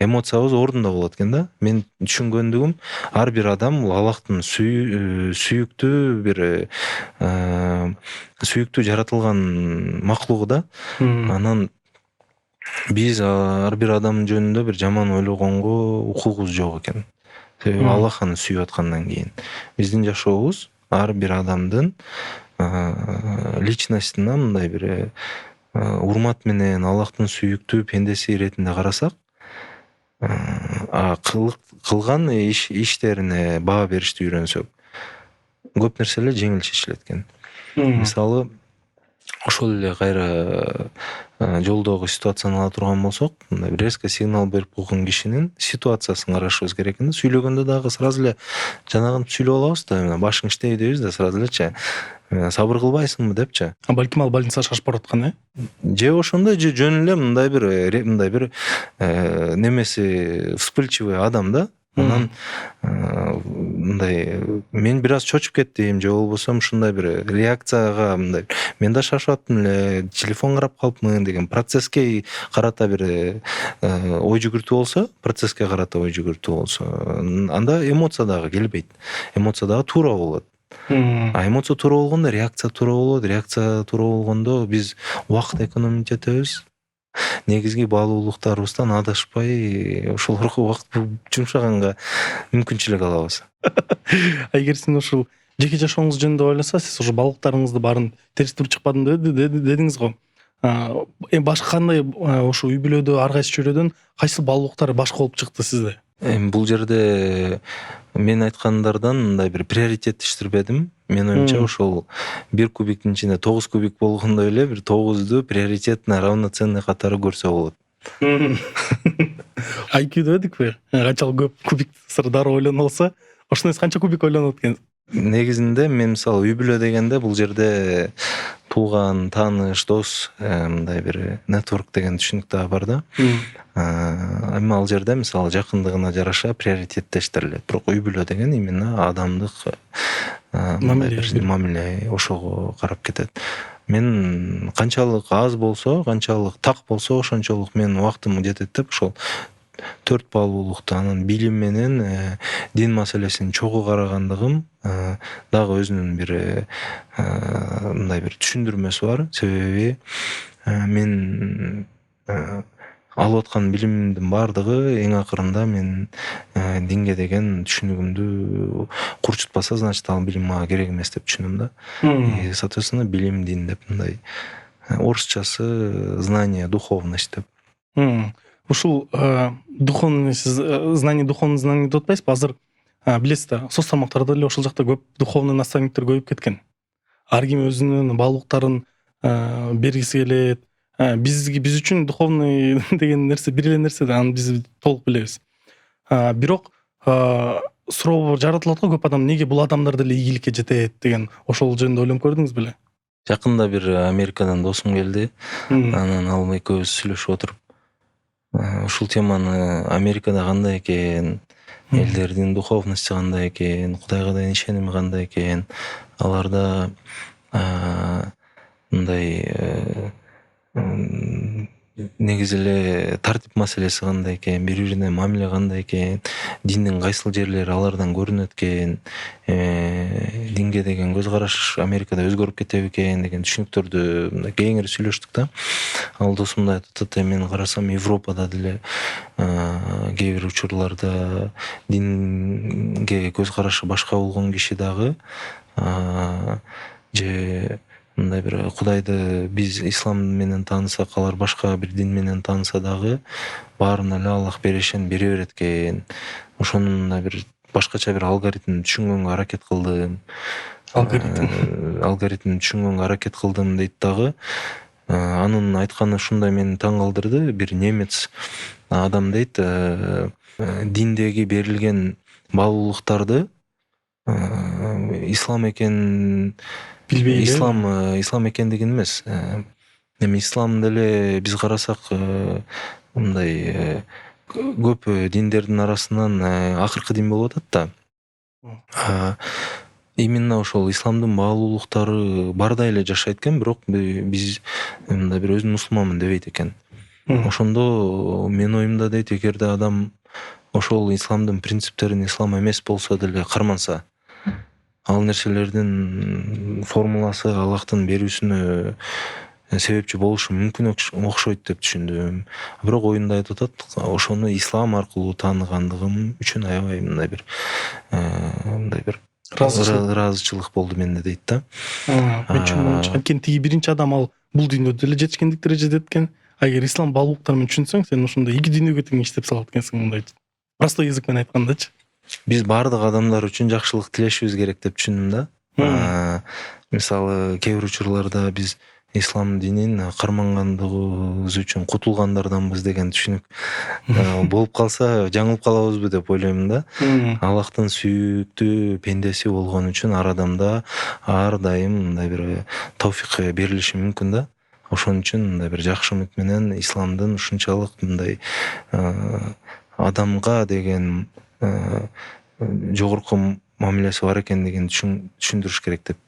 эмоциябыз ордунда болот экен да. Мен түшүнгөндүгүм, ар бир адам бул Аллахтын сүйүктүү бир сүйүктүү жаратылган маклугу да. Анан биз ар бир адам жөнүндө бир жаман ойлогонго укугубуз жок экен. Себеби Аллах аны сүйүп аткандан кийин биздин жашообуз ар бир адамдын личностуна мындай бир урмат менен Аллахтын сүйүктүү пендеси иретинде карасак, кылган иштерине баа беришти үйрөнсөк, көп нерселер жеңил чечилет экен. Мисалы, ошол эле кайра жолдогу ситуацияны ала турган болсок, мындай бир резко сигнал берип койгон кишинин ситуациясын карашыбыз керек экен. Сүйлөгөндө дагы сразу эле жанагынтип сүйлөп алабыз да, башың иштеби дейбиз да, сразу элечи. Сабыр кылбайсыңбы депчи. Балким ал больницага шашып бараткан, Же ошондой, же жөн эле мындай бир немеси вспыльчивый адам да. Анан мындай мен бир аз чочуп кеттим, же болбосо ушундай бир реакцияга мындай мен да шашып аттым эле, телефон карап калыпмын деген процесске карата бир ой жүгүртүү болсо, анда эмоция дагы келбейт. Эмоция дагы туура болот. А эмоция туура болгондо реакция туура болот. Реакция туура болгондо биз убакыт экономить этебиз. Негизги баалуулуктарыбыздан адашпай ошолорго убакыт жумшаганга мүмкүнчүлүк алабыз. Эгер сиз ушул жеке жашооңуз жөнүндө ойлосо, сиз уже баалуулуктарыңызды баарын териштирип чыкпадым дедиңиз го. Башка кандай ошо үй бүлөдө ар кайсы чөйрөдөн кайсы баалуулуктар башка болуп чыкты сизде? Эми бул жерде мен айткандардан мындай бир приоритеттештирбедим. Менин оюмча ошол 1 кубиктин ичинде 9 кубик болгондой эле бир 9ду приоритетно равноценный катары көрсө болот. IQ дебедикпи? Канчалык көп кубик сыр дароо ойлонуп алса, ошондон канча кубик ойлонот экенсиз? Негизинде мен мисалы үй бүлө дегенде бул жерде тууган, тааныш, дос, мындай бир нетворк деген түшүнүк дагы бар да. Эми ал жерде мисалы жакындыгына жараша приоритеттештирилет. Бирок үй бүлө деген именно адамдык мындай бир мамиле ошого карап кетет. Мен канчалык аз болсо, канчалык так болсо ошончолук менин убактым жетет деп ошол 4 баалуулукту анан билим менен дин маселесин чогуу карагандыгым дагы өзүнүн бир мындай бир түшүндүрмөсү бар. Себеби мен алып аткан билимимдин баардыгы эң акырында мен динге деген түшүнүгүмдү курчутпаса, значит ал билим мага керек эмес деп түшүнөм да. И соответственно билим, дин деп мындай орусчасы знание, духовность деп. Ушул духовный знание деп атпайсызбы? Азыр билесиз да, соц тармактарда эле ошол жакта көп духовный наставниктер көбөйүп кеткен. Ар ким өзүнүн баалуулуктарын бергиси келет. Биз үчүн духовный деген нерсе бир эле нерсе да, аны биз толук билебиз. Бирок суроо жаратылат го, көп адам неге бул адамдар деле ийгиликке жетет деген, ошол жөнүндө ойлонуп көрдүңүз беле? Жакында бир Америкадан досум келди. Анан ал экөөбүз сүйлөшүп отуруп, ушул теманы Америкада кандай экен, элдердин духовности кандай экен, Кудайга деген ишеними кандай экен, аларда мындай негизи эле тартип маселеси кандай экен, бири бирине мамиле кандай экен, диндин кайсыл жерлери алардан көрүнөт экен, динге деген көз караш Америкада өзгөрүп кетеби экен деген түшүнүктөрдү мындай кеңири сүйлөштүк да. Ал досум да айтып атат, мен карасам Европада деле кээ бир учурларда динге көз карашы башка болгон киши дагы же мындай бир Кудайды биз ислам менен таанысак, алар башка бир дин менен тааныса дагы баарына эле Аллах берешен бере берет экен. Ошонун мындай бир башкача бир алгоритмин түшүнгөнгө аракет кылдым. Алгоритмин түшүнгөнгө аракет кылдым дейт дагы. Анын айтканы ушундай мени таң калтырды. Бир немец адам дейт, диндеги берилген баалуулуктарды ислам экенин билбей ислам экендигин эмес. Эми ислам деле биз карасак мындай көп диндердин арасынан акыркы дин болуп атат да. Именно ошол исламдын баалуулуктары барда эле жашайт экен, бирок биз мындай бир өзүн мусулманмын дебейт экен. Ошондо менин оюмда дейт, эгерде адам ошол исламдын принциптерин ислам эмес болсо деле карманса, ал нерселердин формуласы Аллахтын берүүсүнө себепчи болушу мүмкүн окшойт деп түшүндүм. Бирок оюнда айтып атат, ошону ислам аркылуу тааныгандыгым үчүн аябай мындай бир ыраазычылык болду менде дейт да. Мен түшүнүм. Анткени тиги биринчи адам ал бул дүйнөдө деле жетишкендик дережеде экен. Эгер ислам баалуулуктарын түшүнсөң, сен ошондой 2 дүйнөгө тең иштеп салат экенсиң, мындай простой язык менен айткандачы. Биз баардык адамдар үчүн жакшылык тилешибиз керек деп түшүндүм да. Мисалы кээ бир учурларда биз ислам динин кармангандыгыбыз үчүн кутулгандарданбыз деген түшүнүк болуп калса жаңылып калабызбы деп ойлойм да. Аллахтын сүйүктүү пендеси болгон үчүн ар адамда ар дайым мындай бир тауфик берилиши мүмкүн да. Ошон үчүн мындай бир жакшы үмүт менен исламдын ушунчалык мындай адамга деген жогорку мамилеси бар экендигин түшүндүрүш керек деп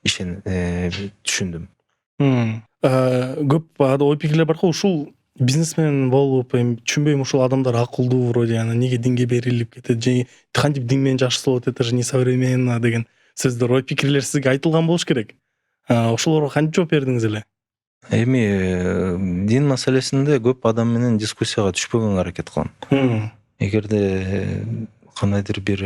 түшүндүм. Көп ой пикирлер бар го, ушул бизнесмен болуп, эми түшүнбөйм, ушул адамдар акылдуу вроде, неге динге берилип кетет, же кантип дин менен жакшы болот, это же не современно деген сөздөр, ой пикирлер сизге айтылган болуш керек. Ошолорго кантип жооп бердиңиз эле? Эми дин маселесинде көп адам менен дискуссияга түшпөгөнгө аракет кылам. Эгерде кандайдыр бир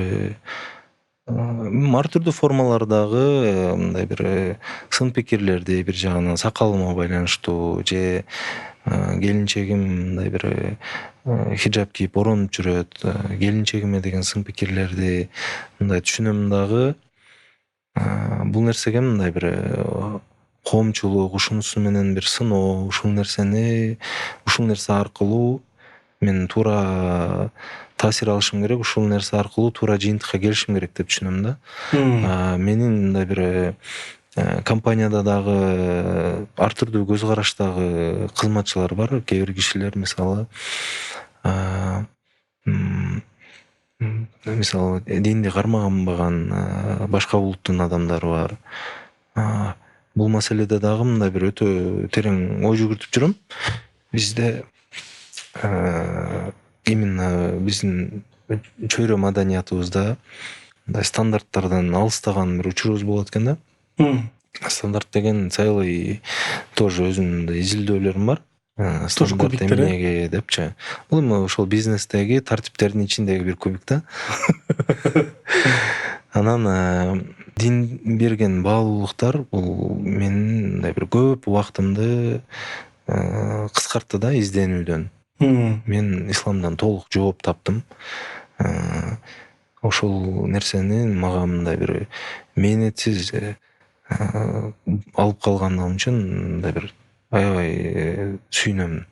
ар түрдүү формалардагы мындай бир сын пикирлерди, бир жагынан сакалыма байланыштуу же келинчегим мындай бир хиджаб кийип оронуп жүрөт, келинчегиме деген сын пикирлерди мындай түшүнөм дагы. Бул нерсеге мындай бир коомчулук ушунусу менен бир сыноо, ушул нерсе аркылуу мен туура таасир алышым керек, ушул нерсе аркылуу туура жыйынтыкка келишим керек деп түшүнөм да. Менин мындай бир компанияда дагы ар түрдүү көз караштагы кызматчылар бар. Кээ бир кишилер мисалы мисалы динди карманбаган башка улуттун адамдары бар. Бул маселеде дагы мындай бир өтө терең ой жүгүртүп жүрөм. Бизде именно биздин чөйрө маданиятыбызда мындай стандарттардан алыстаган бир учурубуз болот экен да. Стандарт деген целый тоже өзүнүн мындай изилдөөлөрүм бар. Тоже Стандарт кубиктер, эмнеге депчи. Бул эми ошол бизнестеги тартиптердин ичиндеги бир кубик да. Анан дин берген баалуулуктар бул менин мындай бир көп убактымды кыскартты да изденүүдөн. Мен исламдан толук жооп таптым. Ошол нерсени мага мындай бир мээнетсиз алып калганым үчүн мындай бир аябай сүйүнөм.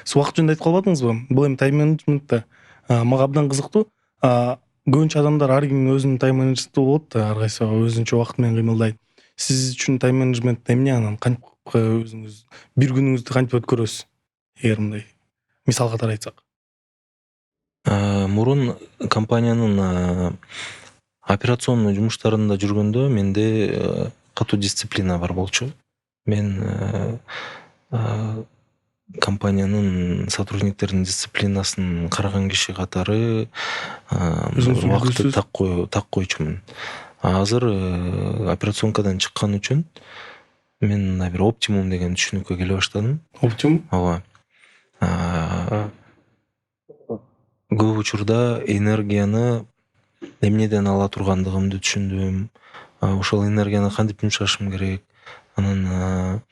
Сиз убакыт жөнүндө айтып калбадыңызбы? Бул эми тайм менеджмент мага абдан кызыктуу. Көбүнчө адамдар ар кимдин өзүнүн тайм менеджменти болот да, ар кайсы өзүнчө убакыт менен кыймылдайт. Сиз үчүн тайм менеджмент эмне, анан кантип өзүңүз бир күнүңүздү кантип өткөрөсүз? Эгер мындай мисал катары айтсак. Мурун компаниянын операционный жумуштарында жүргөндө менде катуу дисциплина бар болчу. Мен компаниянын сотрудниктеринин дисциплинасын караган киши катары убакытты так койчумун. Азыр операционкадан чыккан үчүн мен мындай бир оптимум деген түшүнүккө келе баштадым. Оптимум? Ооба. Көп учурда энергияны эмнеден ала тургандыгымды түшүндүм. Ошол энергияны кантип жумшашым керек. Анан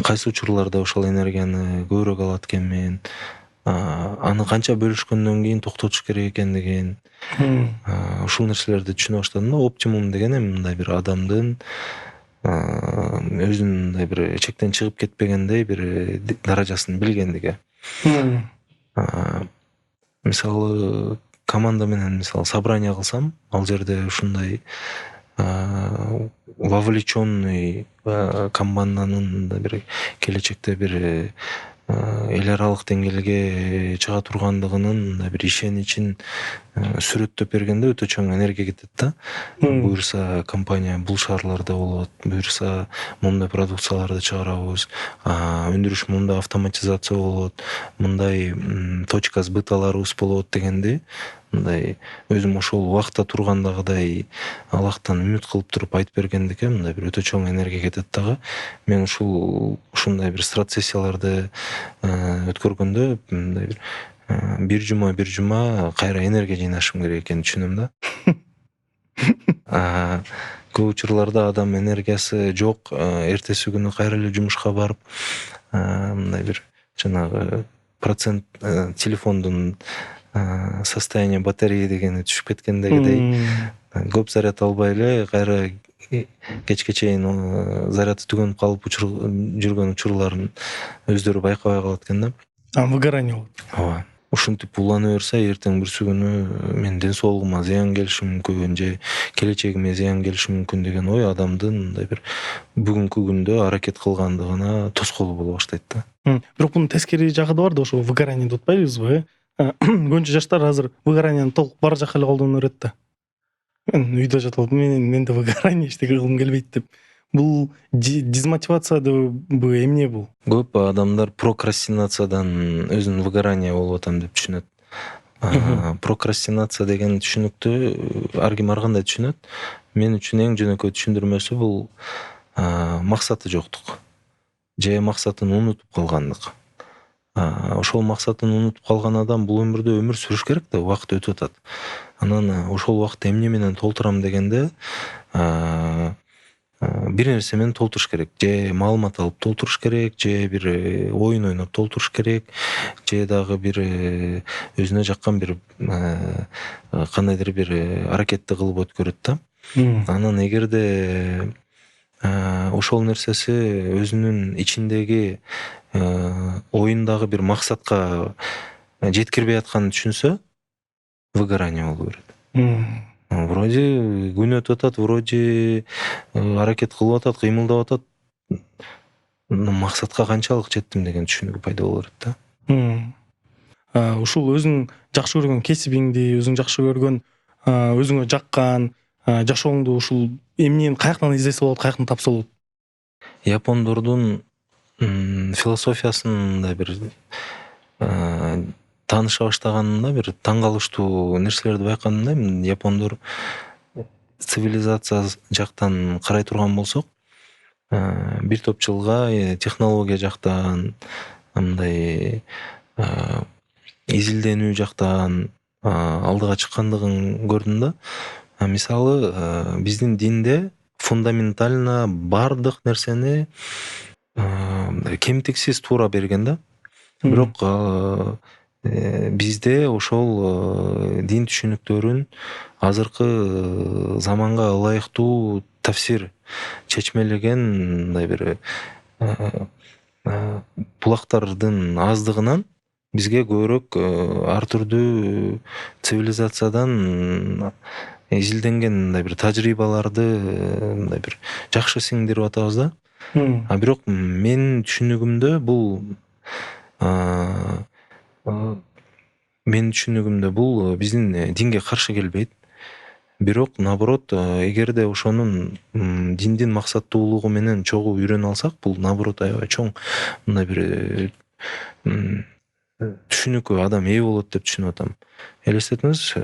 кайсы учурларда ошол энергияны көбүрөөк алат экенмин. Аны канча бөлүшкөндөн кийин токтотуш керек экендигин. Ушул нерселерди түшүнө баштадым да. Оптимум деген эми мындай бир адамдын өзүнүн мындай бир чектен чыгып кетпегендей бир даражасын билгендиги. Мисалы команда менен собрание кылсам, ал жерде ушундай вовлеченный команданын бир келечекте бир эл аралык деңгээлге чыга тургандыгынын бир ишеничин сүрөттөп бергенде өтө чоң энергия кетет да. Буюрса компания бул шаарларда болот, буюрса мындай продукцияларды чыгарабыз, өндүрүш мындай автоматизация болот, мындай точка сбыталарыбыз болот дегенди мындай өзүм ошол убакта тургандагыдай Аллахтан үмүт кылып туруп айтып бергендикке мындай бир өтө чоң энергия кетет дагы. Мен ушундай бир стратсессияларды өткөргөндө мындай бир жума кайра энергия жыйнашым керек экенин түшүнөм да. Көп учурларда адам энергиясы жок, эртеси күнү кайра эле жумушка барып мындай бир жанагы процент телефондун состояние батареи дегени түшүп кеткендегидей көп заряд албай эле кайра кечке чейин заряды түгөнүп калып жүргөн учурларын өздөрү байкабай калат экен да. Выгорание болот. Ооба. Ушинтип улана берсе эртең бүрсү күнү менин ден соолугума зыян келиши мүмкүн же келечегиме зыян келиши мүмкүн деген ой адамдын мындай бир бүгүнкү күндө аракет кылгандыгына тоскоол боло баштайт да. Бирок мунун тескери жагы да бар да, ошо выгорание деп атпайбызбы? Көбүнчө жаштар азыр выгоранияны толук бар жака эле колдоно берет да. Мен үйдө жатып алып менде выгорание эчтеке кылгым келбейт деп. Бул дезмотивациябы эмне бул? Көп адамдар прокрастинациядан өзүн выгорание болуп атам деп түшүнөт. Прокрастинация деген түшүнүктү ар ким ар кандай түшүнөт. Мен үчүн эң жөнөкөй түшүндүрмөсү бул максаты жоктук же максатын унутуп калгандык. Ошол максатын унутуп калган адам бул өмүрдө өмүр сүрүш керек да, убакыт өтүп атат. Анан ошол убакытты эмне менен толтурам дегенде бир нерсе менен толтуруш керек, же маалымат алып толтуруш керек, же бир оюн ойноп толтуруш керек, же дагы бир өзүнө жаккан бир кандайдыр бир аракетти кылып өткөрөт да. Анан эгерде ошол нерсеси өзүнүн ичиндеги оюндагы бир максатка жеткирбей атканын түшүнсө, выгорание боло берет. Вроде күн өтүп атат, вроде аракет кылып атат, кыймылдап атат, максатка канчалык жеттим деген түшүнүгү пайда боло берет да. Ушул өзүң жакшы көргөн кесибиңди, өзүң жакшы көргөн, өзүңө жаккан жашооңду ушул эмнени каяктан издесе болот, каяктан тапса болот? Япондордун философиясында бир тааныша баштаганымда бир таң калыштуу нерселерди байкадым да. Япондор цивилизация жактан карай турган болсок, бир топ жылга технология жактан, мындай изилденүү жактан алдыга чыккандыгын көрдүм да. Мисалы, биздин динде фундаментально бардык нерсени кемтиксиз туура берген да. Бирок бизде ошол дин түшүнүктөрүн азыркы заманга ылайыктуу тафсир чечмелеген мындай бир булактардын аздыгынан бизге көбүрөөк ар түрдүү цивилизациядан изилденген мындай бир тажрыйбаларды мындай бир жакшы сиңдирип атабыз да. Бирок менин түшүнүгүмдө бул биздин динге каршы келбейт. Бирок наоборот, эгерде ошонун диндин максаттуулугу менен чогуу үйрөнө алсак, бул наоборот аябай чоң мындай бир түшүнүккө адам ээ болот деп түшүнүп атам. Элестетиңиз,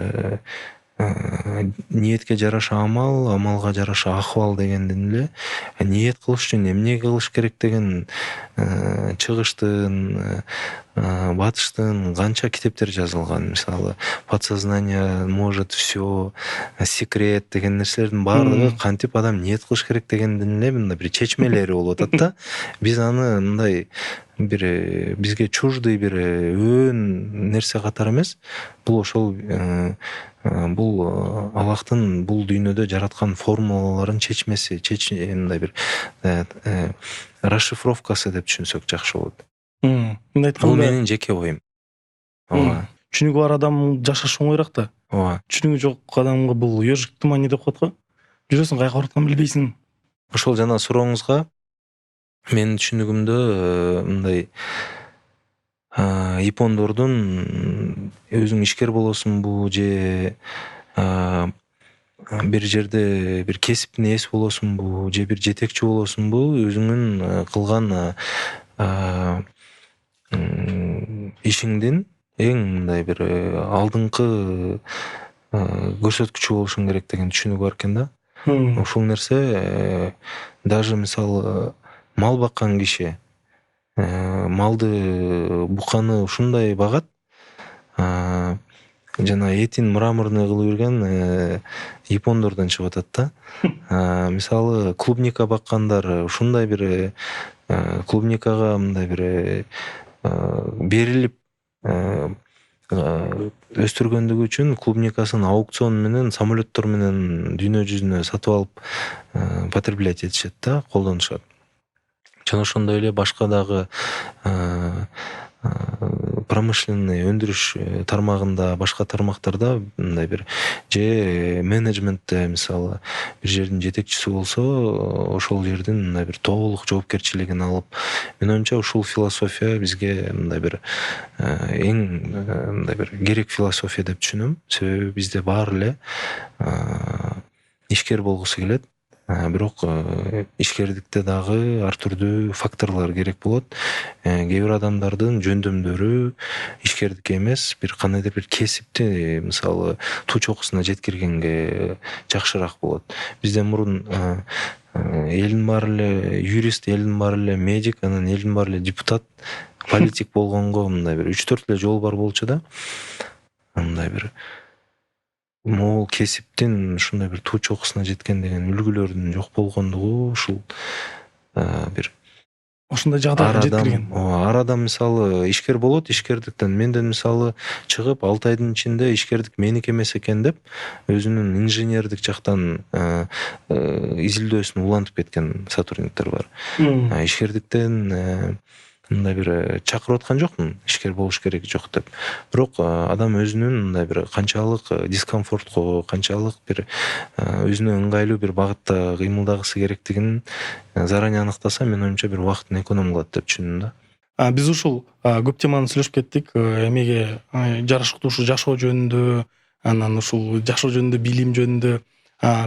ниетке жараша амал, амалга жараша акыбал дегенден эле ниет кылыш үчүн эмне кылыш керек деген чыгыштын, батыштын канча китептер жазылган. Мисалы, подсознание может все, секрет деген нерселердин баардыгы кантип адам ниет кылыш керек дегенден эле мындай бир чечмелери болуп атат да. Биз аны мындай бир бизге чуждый бир өөн нерсе катары эмес, бул ошол бул Аллахтын бул дүйнөдө жараткан формулаларын чечмеси, мындай бир расшифровкасы деп түшүнсөк жакшы болот. Мындай Бул айтканда, менин жеке оюм. Ооба. түшүнүгү бар адам жашаш оңойраак да. Ооба. Түшүнүгү жок адамга бул ёжик туман деп коет го. Жүрөсүң каяка барып атканын билбейсиң. Ошол жана сурооңузга менин түшүнүгүмдө мындай япондордун өзүң ишкер болосуңбу же бир жерде бир кесиптин ээси болосуңбу же бир жетекчи болосуңбу, өзүңүн кылган ишиңдин эң мындай бир алдыңкы көрсөткүчү болушуң керек деген түшүнүк бар экен да. Ушул нерсе даже мисалы мал баккан киши малды, буканы ушундай багат, жана этин мраморный кылып берген япондордон чыгып атат да. Мисалы, клубника баккандар ушундай бир клубникага мындай бир берилип өстүргөндүгү үчүн клубникасын аукцион менен, самолеттор менен дүйнө жүзүнө сатып алып потреблять этишет да, колдонушат. Жана ошондой эле башка дагы промышленный өндүрүш тармагында, башка тармактарда мындай бир же менеджментте мисалы бир жердин жетекчиси болсо, ошол жердин мындай бир толук жоопкерчилигин алып, менин оюмча ушул философия бизге мындай бир эң мындай бир керек философия деп түшүнөм. Себеби бизде баары эле ишкер болгусу келет. Бирок ишкердикте дагы ар түрдүү факторлор керек болот. Кээ бир адамдардын жөндөмдөрү ишкердикке эмес, бир кандайдыр бир кесипти мисалы туу чокусуна жеткиргенге жакшыраак болот. Бизде мурун элдин баары эле юрист, элдин баары эле медик, анан элдин баары эле депутат, политик болгонго мындай бир 3-4 эле жол бар болчу да. Мындай бир могул кесиптин ушундай бир туу чокусуна жеткен деген үлгүлөрдүн жок болгондугу ушул бир ошондой жагдайга жеткирген. ар адам мисалы ишкер болот, ишкердиктен менден мисалы чыгып 6 айдын ичинде ишкердик меники эмес экен деп өзүнүн инженердик жактан изилдөөсүн улантып кеткен сотрудниктер бар. Ишкердиктен мындай бир чакырып аткан жокмун, ишкер болуш керек жок деп. Бирок адам өзүнүн мындай бир канчалык дискомфортко, канчалык бир өзүнө ыңгайлуу бир багытта кыймылдагысы керектигин заранее аныктаса, менин оюмча бир убакытын эконом кылат деп түшүндүм да. Биз ушул көп теманы сүйлөшүп кеттик. Эмеге жарашыктуу ушу жашоо жөнүндө, анан ушул жашоо жөнүндө, билим жөнүндө.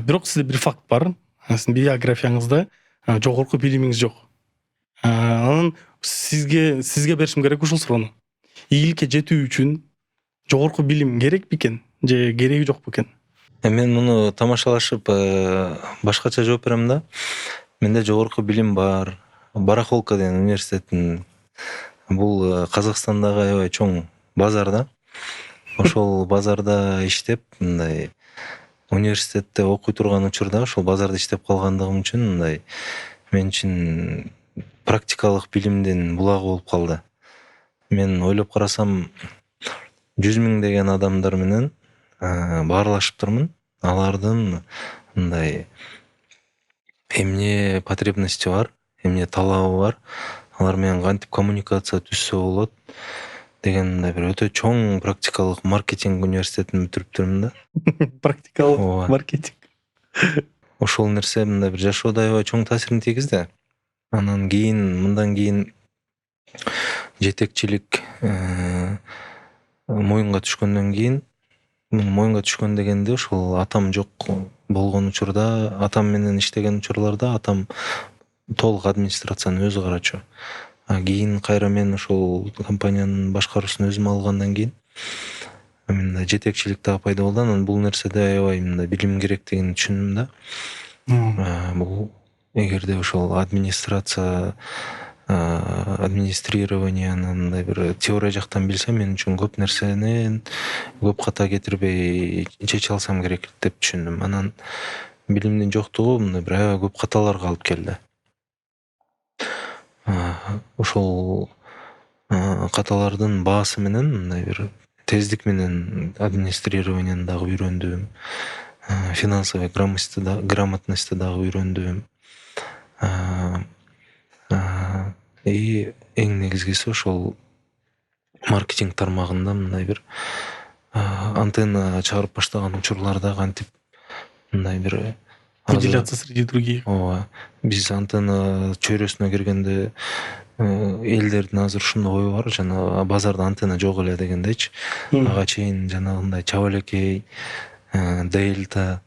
Бирок сизде бир факт бар. Сиздин биографияңызда жогорку билимиңиз жок. Анан сизге беришим керек ушул суроону. Ийгиликке жетүү үчүн жогорку билим керек бекен же кереги жок бекен? Мен муну тамашалашып башкача жооп берем да. Менде жогорку билим бар. Барахолка деген университеттин, бул Казакстандагы аябай чоң базар да. Ошол базарда иштеп, мындай университетте окуй турган учурда ошол базарда иштеп калгандыгым үчүн мындай мен үчүн практикалык билимдин булагы болуп калды. Мен ойлоп карасам 100 миңдеген адамдар менен баарлашып турмун. Алардын мындай эмне потребности бар, эмне талабы бар, алар менен кантип коммуникация түзсө болот деген мындай бир өтө чоң практикалык маркетинг университетин бүтүрүптүрмүн да. Практикалык маркетинг. Ошол нерсе мындай бир жашоодо аябай чоң таасирин тийгизди. Анан кийин, мындан кийин жетекчилик моюнга түшкөндөн кийин, моюнга түшкөн дегенде ошол атам жок болгон учурда, атам менен иштеген учурларда атам толук администрацияны өзү карачу. Кийин кайра мен ошол компаниянын башкаруусун өзүм алгандан кийин мындай жетекчилик дагы пайда болду. Анан бул нерседе аябай мындай билим керектигин түшүндүм да. Бул эгерде ошол администрированияны мындай бир теория жактан билсем, мен үчүн көп нерсени көп ката кетирбей чече алсам керек деп түшүндүм. Анан билимдин жоктугу мындай бир аябай көп каталарга алып келди. Ошол каталардын баасы менен мындай бир тездик менен администрированияны дагы үйрөндүм. Финансовый грамотностьты дагы үйрөндүм. И эң негизгиси ошол маркетинг тармагында мындай бир антенна чыгарып баштаган учурларда кантип мындай бир выделяться среди других. Биз антенна чөйрөсүнө киргенде элдердин азыр ушундай ою бар, жана базарда антенна жок эле дегендейчи. Ага чейин жанагындай Чабалекей, Дельта,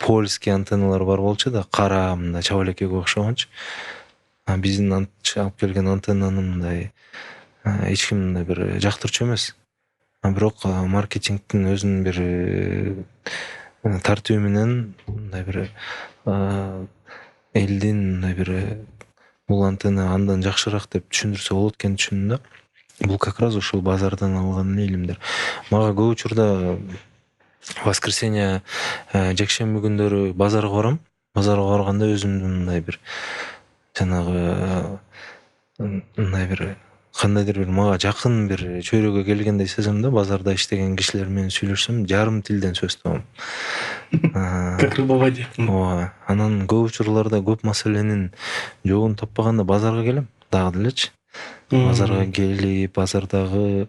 польский антенналар бар болчу да, кара мындай Чабалекейге окшогончу. Биздин алып келген антеннаны мындай эч ким мындай бир жактырчу эмес. Бирок маркетингдин өзүнүн бир тартиби менен мындай бир элдин мындай бир бул антенна андан жакшыраак деп түшүндүрсө болот экенин түшүндүм да. Бул как раз ошол базардан алган эле илимдер. Мага көп учурда воскресенье, жекшемби күндөрү базарга барам. Базарга барганда өзүмдүн мындай бир жанагы мындай бир кандайдыр бир мага жакын бир чөйрөгө келгендей сезем да. Базарда иштеген кишилер менен сүйлөшсөм, жарым тилден сөз табам. Как рыба в воде. Анан көп учурларда көп маселенин жогун таппаганда базарга келем дагы делечи. Базарга келип, базардагы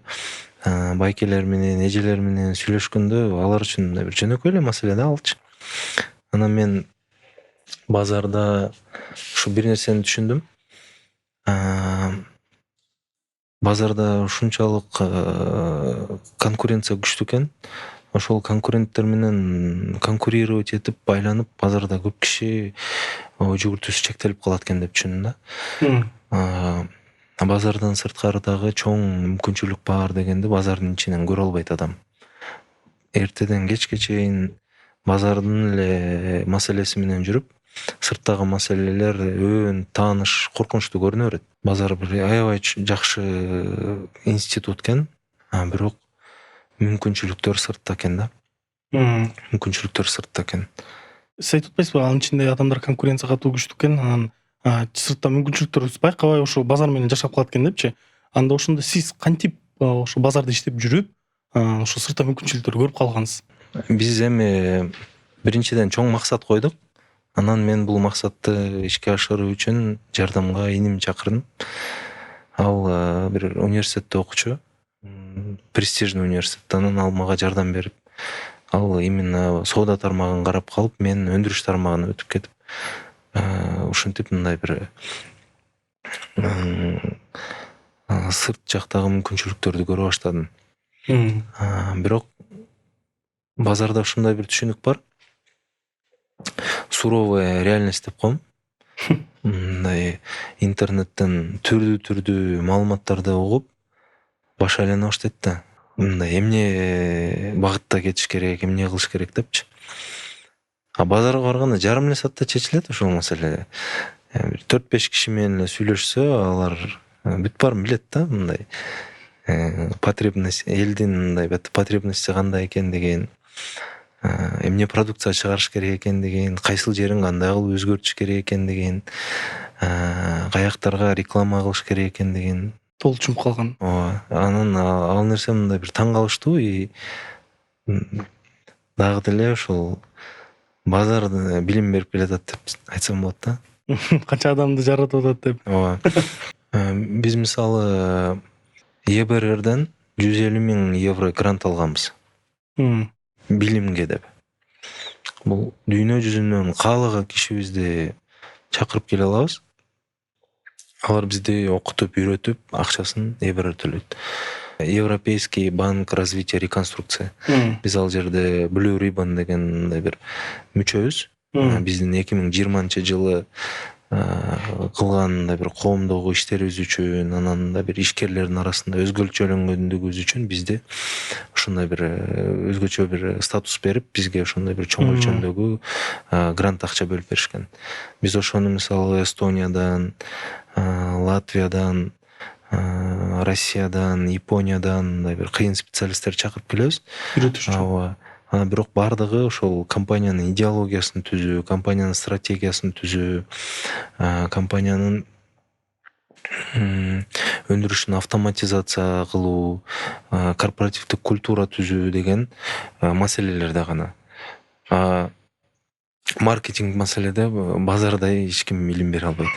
байкелер менен, эжелер менен сүйлөшкөндө алар үчүн мындай бир жөнөкөй эле маселе да алчы. Анан мен базарда ушу бир нерсени түшүндүм. Базарда ушунчалык конкуренция күчтүү экен. Ошол конкуренттер менен конкурировать этип байланып, базарда көп киши ой жүгүртүүсү чектелип калат экен деп түшүндүм да. Базардан сырткары дагы чоң мүмкүнчүлүк бар дегенди базардын ичинен көрө албайт адам. Эртеден кечке чейин базардын эле маселеси менен жүрүп, сырттагы маселелер өөн тааныш, коркунучтуу көрүнө берет. Базар бир аябай жакшы институт экен, бирок мүмкүнчүлүктөр сыртта экен да. мүмкүнчүлүктөр сыртта экен. Сиз айтып атпайсызбы, анын ичинде адамдар конкуренция катуу күчтүү экен, анан сыртта мүмкүнчүлүктөрүбүз байкабай ошо базар менен жашап калат экен депчи. Анда ошондо сиз кантип ошо базарда иштеп жүрүп, ошо сыртта мүмкүнчүлүктөрдү көрүп калгансыз? Биз эми биринчиден чоң максат койдук. Анан мен бул максатты ишке ашыруу үчүн жардамга инимди чакырдым. Ал бир университетте окучу, престижный университет. Анан ал мага жардам берип, ал именно соода тармагын карап калып, мен өндүрүш тармагына өтүп кетип, ушинтип мындай бир сырт жактагы мүмкүнчүлүктөрдү көрө баштадым. Бирок базарда ушундай бир түшүнүк бар. Суровая реальность деп коем. Мындай интернеттен түрдүү маалыматтарды угуп, баш айлана баштайт да. Мындай эмне багытта кетиш керек, эмне кылыш керек депчи. Базарга барганда жарым эле саатта чечилет ошол маселе. Бир 4-5 киши менен эле сүйлөшсө, алар бүт баарын билет да, мындай потребность, элдин мындай потребности кандай экендигин, эмне продукция чыгарыш керек экендигин, кайсыл жерин кандай кылып өзгөртүш керек экендигин, каяктарга реклама кылыш керек экендигин Толук түшүнүп калган. ооба. Анан ал нерсе мындай бир таң калыштуу и дагы деле ошол базар билим берип келатат деп айтсам болот да. Канча адамды жаратып атат деп. Ооба. Биз мисалы ЕБРРден 150 000 евро грант алганбыз. Билимге деп. Бул дүйнө жүзүнөн каалаган кишибизди чакырып келе алабыз. Алар бизди окутуп, үйрөтүп, акчасын ЕБРР төлөйт. Европейский банк развития реконструкция. Биз ал жерде Blue Ribbon деген мындай бир мүчөбүз. Биздин 2020-жылы кылган мындай бир коомдогу иштерибиз үчүн, анан да бир ишкерлердин арасында өзгөчөлөнгөндүгүбүз үчүн бизде ошондой бир өзгөчө бир статус берип, бизге ошондой бир чоң өлчөмдөгү грант акча бөлүп беришкен. Биз ошону мисалы Эстониядан, Латвиядан, Россиядан, Япониядан мындай бир кыйын специалисттерди чакырып келебиз. Үйрөтүш үчүн. Ооба. Бирок бардыгы ошол компаниянын идеологиясын түзүү, компаниянын стратегиясын түзүү, компаниянын өндүрүшүн автоматизация кылуу, корпоративдик культура түзүү деген маселелерде гана. Маркетинг маселеде базардай эч ким билим бере албайт.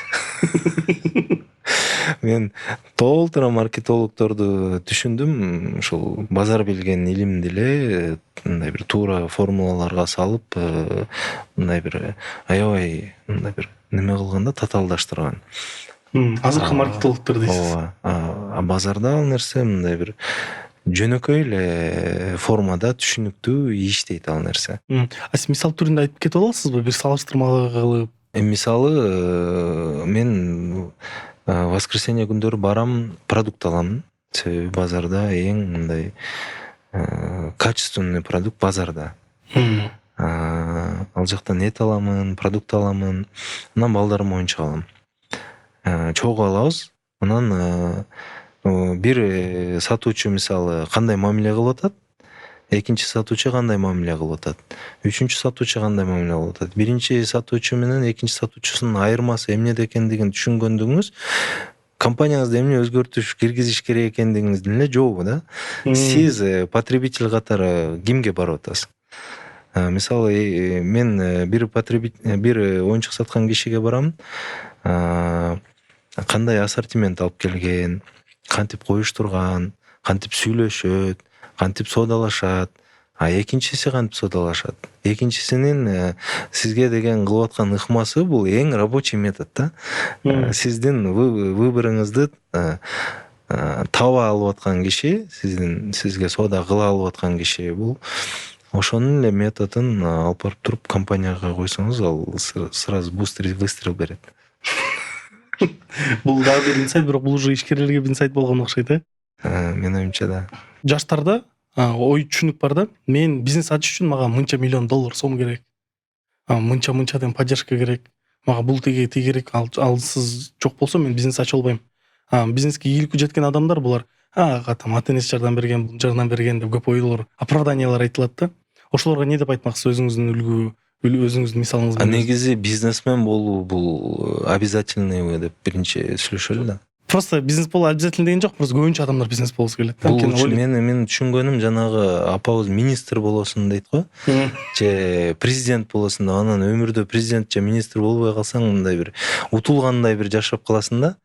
Мен толтура маркетологдорду түшүндүм. Ушул базар билген илимди эле мындай бир туура формулаларга салып, мындай бир аябай мындай бир неме кылганда татаалдаштырган. Азыркы маркетологдор дейсиз. Ооба. Базарда ал нерсе мындай бир жөнөкөй эле формада түшүнүктүү иштейт ал нерсе. Сиз мисал түрүндө айтып кетип аласызбы, бир салыштырмалуу кылып? Мисалы мен воскресенье күндөрү барам, продукт алам. Себеби базарда эң мындай качественный продукт базарда. Ал жактан эт аламын, продукт аламын, анан балдарым оюнчук алам. Чогуу алабыз. Анан бир сатуучу мисалы кандай мамиле кылып атат, экинчи сатуучу кандай мамиле кылып атат, үчүнчү сатуучу кандай мамиле кылып атат. Биринчи сатуучу менен экинчи сатуучусунун айырмасы эмнеде экендигин түшүнгөндүгүңүз компанияңызда эмне өзгөртүш киргизиш керек экендигиңиздин эле жообу да. Сиз потребитель катары кимге барып атасыз? Мисалы мен бир оюнчук саткан кишиге барам, кандай ассортимент алып келген, кантип коюштурган, кантип сүйлөшөт, кантип соодалашат, экинчиси кантип соодалашат. Экинчисинин сизге деген кылып аткан ыкмасы бул эң рабочий метод да. Сиздин выборыңызды таба алып аткан киши, сизге соода кыла алып аткан киши бул ошонун эле методун алып барып туруп компанияга койсоңуз, ал сразу выстрел берет. Бул дагы бир инсайт, бирок бул уже ишкерлерге бир инсайт болгон окшойт, Менин оюмча да. Жаштарда ой түшүнүк бар да. Мен бизнес ачыш үчүн мага мынча миллион доллар сом керек. Мынча деген поддержка керек. Мага бул керек. Алсыз жок болсо мен бизнес ача албайм. Бизнеске ийгиликтүү жеткен адамдар булар. Там ата энеси жардам берген, бул жардам берген деп көп ойлор, оправданиялар айтылат да. ошолорго эмне деп айтмакчысыз, өзүңүздүн мисалыңыз менен? Негизи бизнесмен болуу бул обязательный деп биринчи сүйлөшөлү да. Просто бизнес болуу обязательно деген жок, просто көбүнчө адамдар бизнес болгусу келет да. Бул Анткени менин түшүнгөнүм жанагы апабыз министр болосун дейт го, же президент болосун деп, анан өмүрдө президент же министр болбой калсаң мындай бир утулгандай бир жашап каласың да.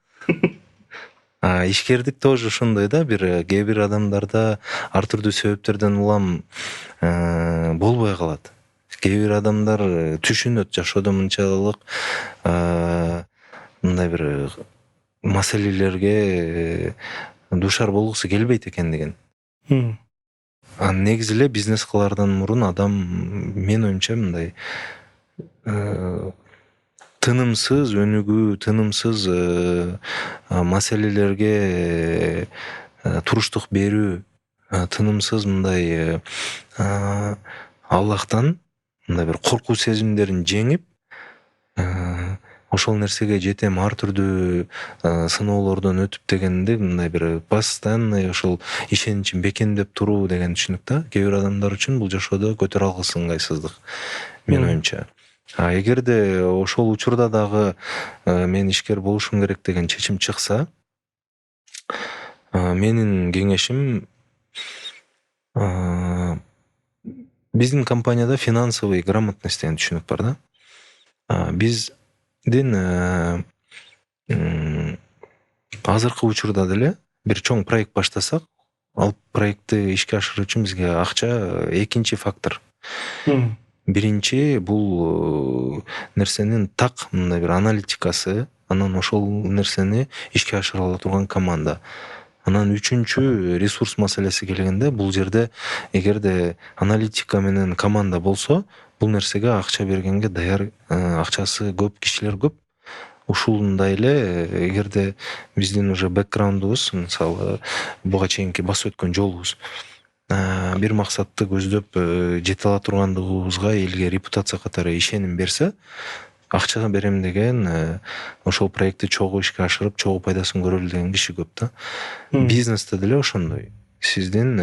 Ишкердик тоже ошондой да, кээ бир адамдарда ар түрдүү себептерден улам болбой калат. Кээ бир адамдар түшүнөт жашоодо мынчалык мындай бир маселелерге дуушар болгусу келбейт экендигин. Негизи эле бизнес кылаардан мурун адам, менин оюмча, мындай тынымсыз өнүгүү, тынымсыз маселелерге туруштук берүү, тынымсыз мындай Аллахтан мындай бир коркуу сезимдерин жеңип, ошол нерсеге жетем, ар түрдүү сыноолордон өтүп дегенде мындай бир постоянный ошол ишеничин бекемдеп туруу деген түшүнүк да. Кээ бир адамдар үчүн бул жашоодо көтөрө алгысыз ыңгайсыздык, менин оюмча. Эгерде ошол учурда дагы мен ишкер болушум керек деген чечим чыкса, менин кеңешим биздин компанияда финансовый грамотность деген түшүнүк бар да. Биздин азыркы учурда деле бир чоң проект баштасак, ал проектти ишке ашыруу үчүн бизге акча экинчи фактор. Биринчи бул нерсенин так мындай бир аналитикасы, анан ошол нерсени ишке ашыра ала турган команда. Анан үчүнчү ресурс маселеси келгенде, бул жерде эгерде аналитика менен команда болсо, бул нерсеге акча бергенге даяр, акчасы көп кишилер көп. Ушундай эле эгерде биздин уже бэкграундубуз, мисалы буга чейинки басып өткөн жолубуз бир максатты көздөп жете ала тургандыгыбызга элге репутация катары ишеним берсе, акча берем деген ошол проектти чогуу ишке ашырып, чогуу пайдасын көрөлү деген киши көп да. Бизнесте деле ошондой. Сиздин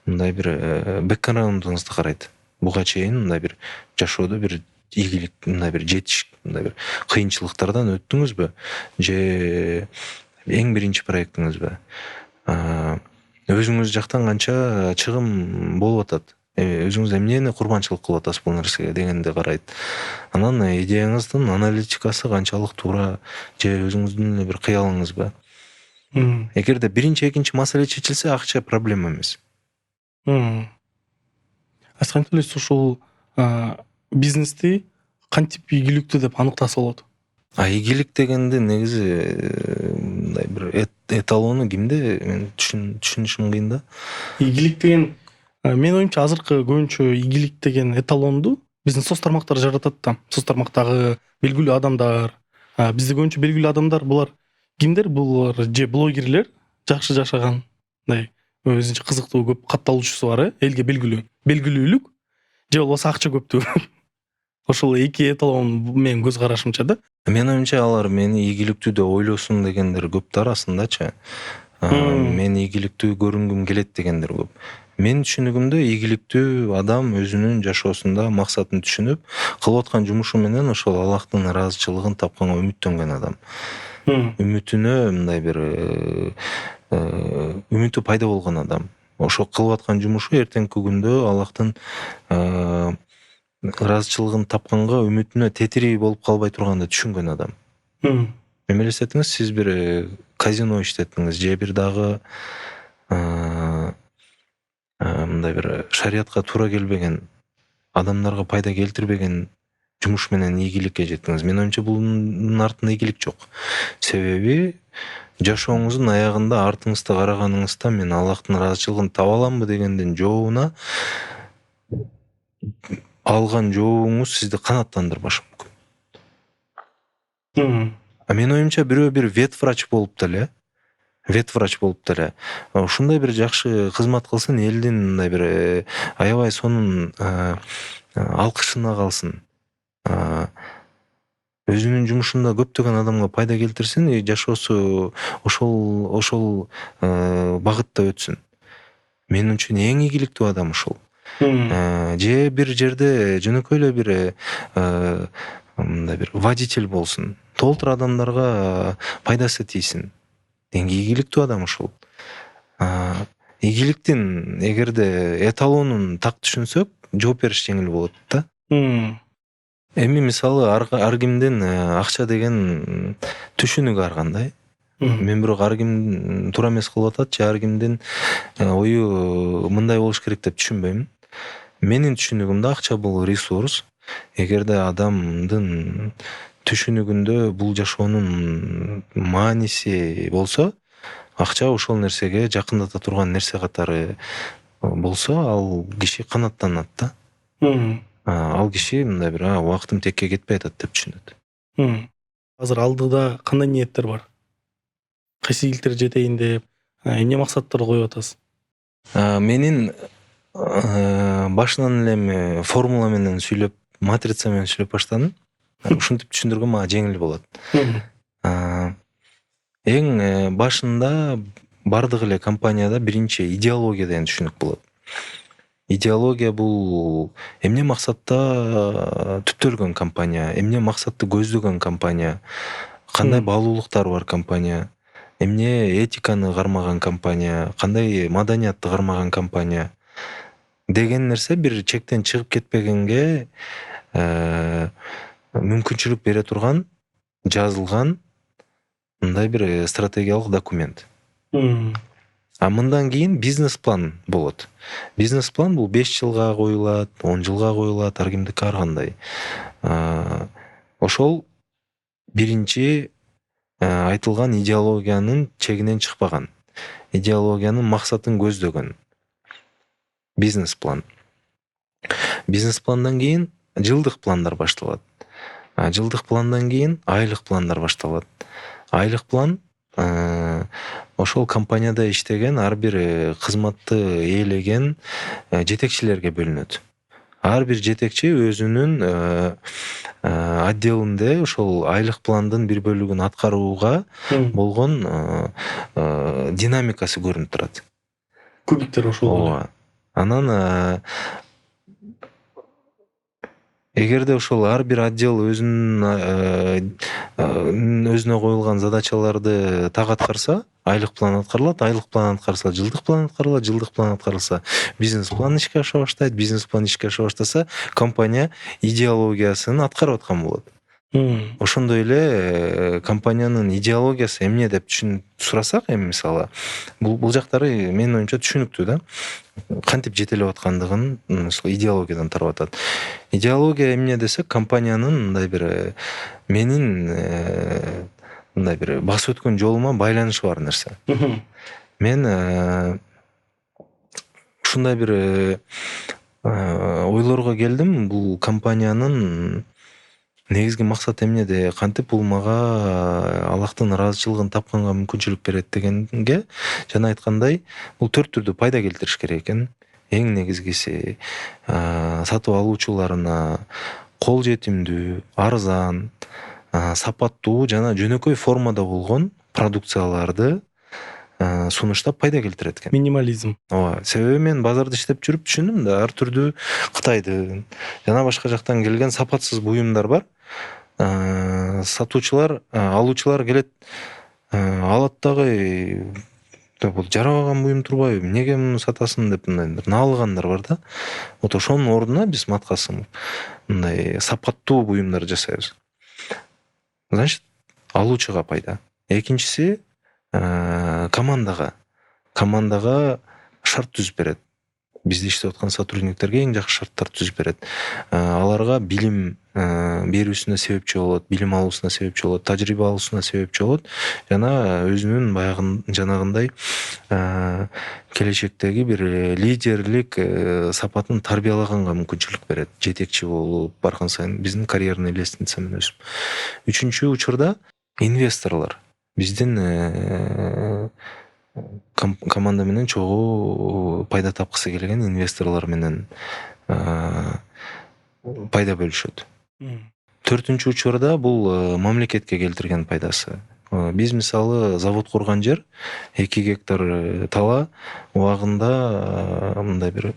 мындай бир бэкграундуңузду карайт. Буга чейин мындай бир жашоодо бир ийгилик, мындай бир жетиш, мындай бир кыйынчылыктардан өттүңүзбү, же эң биринчи проектиңизби? Өзүңүз жактан канча чыгым болуп атат? Өзүңүз эмнени курбанчылык кылып атасыз бул нерсеге дегенди карайт. Анан идеяңыздын аналитикасы канчалык туура, же өзүңүздүн эле бир кыялыңызбы? Эгерде биринчи, экинчи маселе чечилсе, акча проблема эмес. Сиз кантип билесиз ушул бизнести кантип ийгиликтүү деп аныктаса болот? Ийгилик дегенде негизи мындай бир эталону кимде, мен түшүнүшүм кыйын да. Ийгилик деген, менин оюмча, азыркы көбүнчө ийгилик деген эталонду биздин соц тармактар жаратат да. Соц тармактагы белгилүү адамдар, бизде көбүнчө белгилүү адамдар, булар кимдер? Булар же блогерлер, жакшы жашаган, мындай өзүнчө кызыктуу көп катталуучусу бар, элге белгилүүлүк, же болбосо акча көптүү. Ошол эки эталон менин көз карашымча да. Менин оюмча, алар мени ийгиликтүү деп ойлосун дегендер көп да арасындачы. Мен ийгиликтүү көрүнгүм келет дегендер көп. Менин түшүнүгүмдө ийгиликтүү адам өзүнүн жашоосунда максатын түшүнүп, кылып аткан жумушу менен ошол Аллахтын ыраазычылыгын тапканга үмүттөнгөн адам. Үмүтүнө мындай бир үмүтү пайда болгон адам. Ошол кылып аткан жумушу эртеңки күндө Аллахтын ыраазычылыгын тапканга үмүтүнө тетирей болуп калбай турганды түшүнгөн адам. Эме элестетиңиз, сиз бир казино иштеттиңиз, же бир дагы мындай бир шариятка туура келбеген, адамдарга пайда келтирбеген жумуш менен ийгиликке жеттиңиз. Менин оюмча, бунун артында ийгилик жок. Себеби жашооңуздун аягында артыңызда караганыңызда мен Аллахтын ыраазычылыгын таба аламбы дегендин жообуна алган жообуңуз сизди канааттандырбашы мүмкүн. Менин оюмча, бирөө бир ветврач болуп деле ушундай бир жакшы кызмат кылсын, элдин мындай бир аябай сонун алкышына калсын, өзүнүн жумушунда көптөгөн адамга пайда келтирсин, жашоосу ошол багытта өтсүн. Менин үчүн эң ийгиликтүү адам ушул. Же бир жерде жөнөкөй эле бир мындай бир водитель болсун, толтура адамдарга пайдасы тийсин деген ийгиликтүү адам ушул. Ийгиликтин эгерде эталонун так түшүнсөк, жооп бериш жеңил болот да. Эми мисалы ар кимдин акча деген түшүнүгү ар кандай. Мен бирок ар ким туура эмес кылып атат же ар кимдин ою мындай болуш керек деп түшүнбөймүн. Менин түшүнүгүмдө акча бул ресурс. Эгерде адамдын түшүнүгүндө бул жашоонун мааниси болсо, акча ошол нерсеге жакындата турган нерсе катары болсо, ал киши канааттанат да. Ал киши мындай бир убактым текке кетпей атат деп түшүнөт. Азыр алдыда кандай ниеттер бар? Кайсы ийгиликтер жетейин деп, эмне максаттар коюп атасыз? Менин башынан эле эми формула менен сүйлөп, матрица менен сүйлөп баштадым. Ушинтип түшүндүргөн мага жеңил болот. Эң башында бардык эле компанияда биринчи идеология деген түшүнүк болот. Идеология бул эмне максатта түптөлгөн компания, эмне максатты көздөгөн компания, кандай баалуулуктары бар компания, эмне этиканы кармаган компания, кандай маданиятты кармаган компания деген нерсе бир чектен чыгып кетпегенге мүмкүнчүлүк бере турган жазылган мындай бир стратегиялык документ. Мындан кийин бизнес план болот. Бизнес план бул 5 жылга коюлат, 10 жылга коюлат, ар кимдики ар кандай. Ошол биринчи айтылган идеологиянын чегинен чыкпаган, идеологиянын максатын көздөгөн бизнес план. Бизнес пландан кийин жылдык пландар башталат. Жылдык пландан кийин айлык пландар башталат. Айлык план ошол компанияда иштеген ар бир кызматты ээлеген жетекчилерге бөлүнөт. Ар бир жетекчи өзүнүн отделинде ошол айлык пландын бир бөлүгүн аткарууга болгон динамикасы көрүнүп турат. Кубиктер ошол. Анан эгерде ошол ар бир отдел өзүнө коюлган задачаларды так аткарса, айлык план аткарылат, айлык план аткарса, жылдык план аткарылат, жылдык план аткарылса, бизнес план ишке аша баштайт, бизнес план ишке аша баштаса, компания идеологиясын аткарып аткан болот. Ошондой эле компаниянын идеологиясы эмне деп сурасак, эми мисалы, бул жактары менин оюмча түшүнүктүү да. Кантип жетелеп аткандыгын идеологиядан тарап атат. Идеология эмне десек, компаниянын мындай бир менин мындай бир басып өткөн жолума байланышы бар нерсе. Мен ушундай бир ойлорго келдим, бул компаниянын негизги максаты эмнеде, кантип бул мага Аллахтын ыраазычылыгын тапканга мүмкүнчүлүк берет дегенге, жана айткандай, бул 4 түрдүү пайда келтириш керек экен. Эң негизгиси сатып алуучуларына кол жетимдүү, арзан, сапаттуу жана жөнөкөй формада болгон продукцияларды сунуштап пайда келтирет экен. Минимализм. Себеби мен базарда иштеп жүрүп түшүндүм да, ар түрдүү Кытайдын жана башка жактан келген сапатсыз буюмдар бар. Сатуучулар, алуучулар келет, алат дагы бул жарабаган буюм турбайбы, эмнеге муну сатасың деп мындай наалыгандар бар да. Вот ошонун ордуна биз маткасын мындай сапаттуу буюмдар жасайбыз. Значит, алуучуга пайда. Экинчиси командага шарт түзүп берет. Бизде иштеп аткан сотрудниктерге эң жакшы шарттар түзүп берет. Аларга билим берүүсүнө себепчи болот, билим алуусуна себепчи болот, тажрыйба алуусуна себепчи болот жана өзүнүн жанагындай келечектеги бир лидерлик сапатын тарбиялаганга мүмкүнчүлүк берет. Жетекчи болуп барган сайын биздин карьерный лестница менен өсүп. Үчүнчү учурда инвесторлор. Биздин команда менен чогуу пайда тапкысы келген инвесторлор менен пайда бөлүшөт. 4-үнчү учурда бул мамлекетке келтирген пайдасы. Биз мисалы завод курган жер 2 гектар тала убагында мындай бир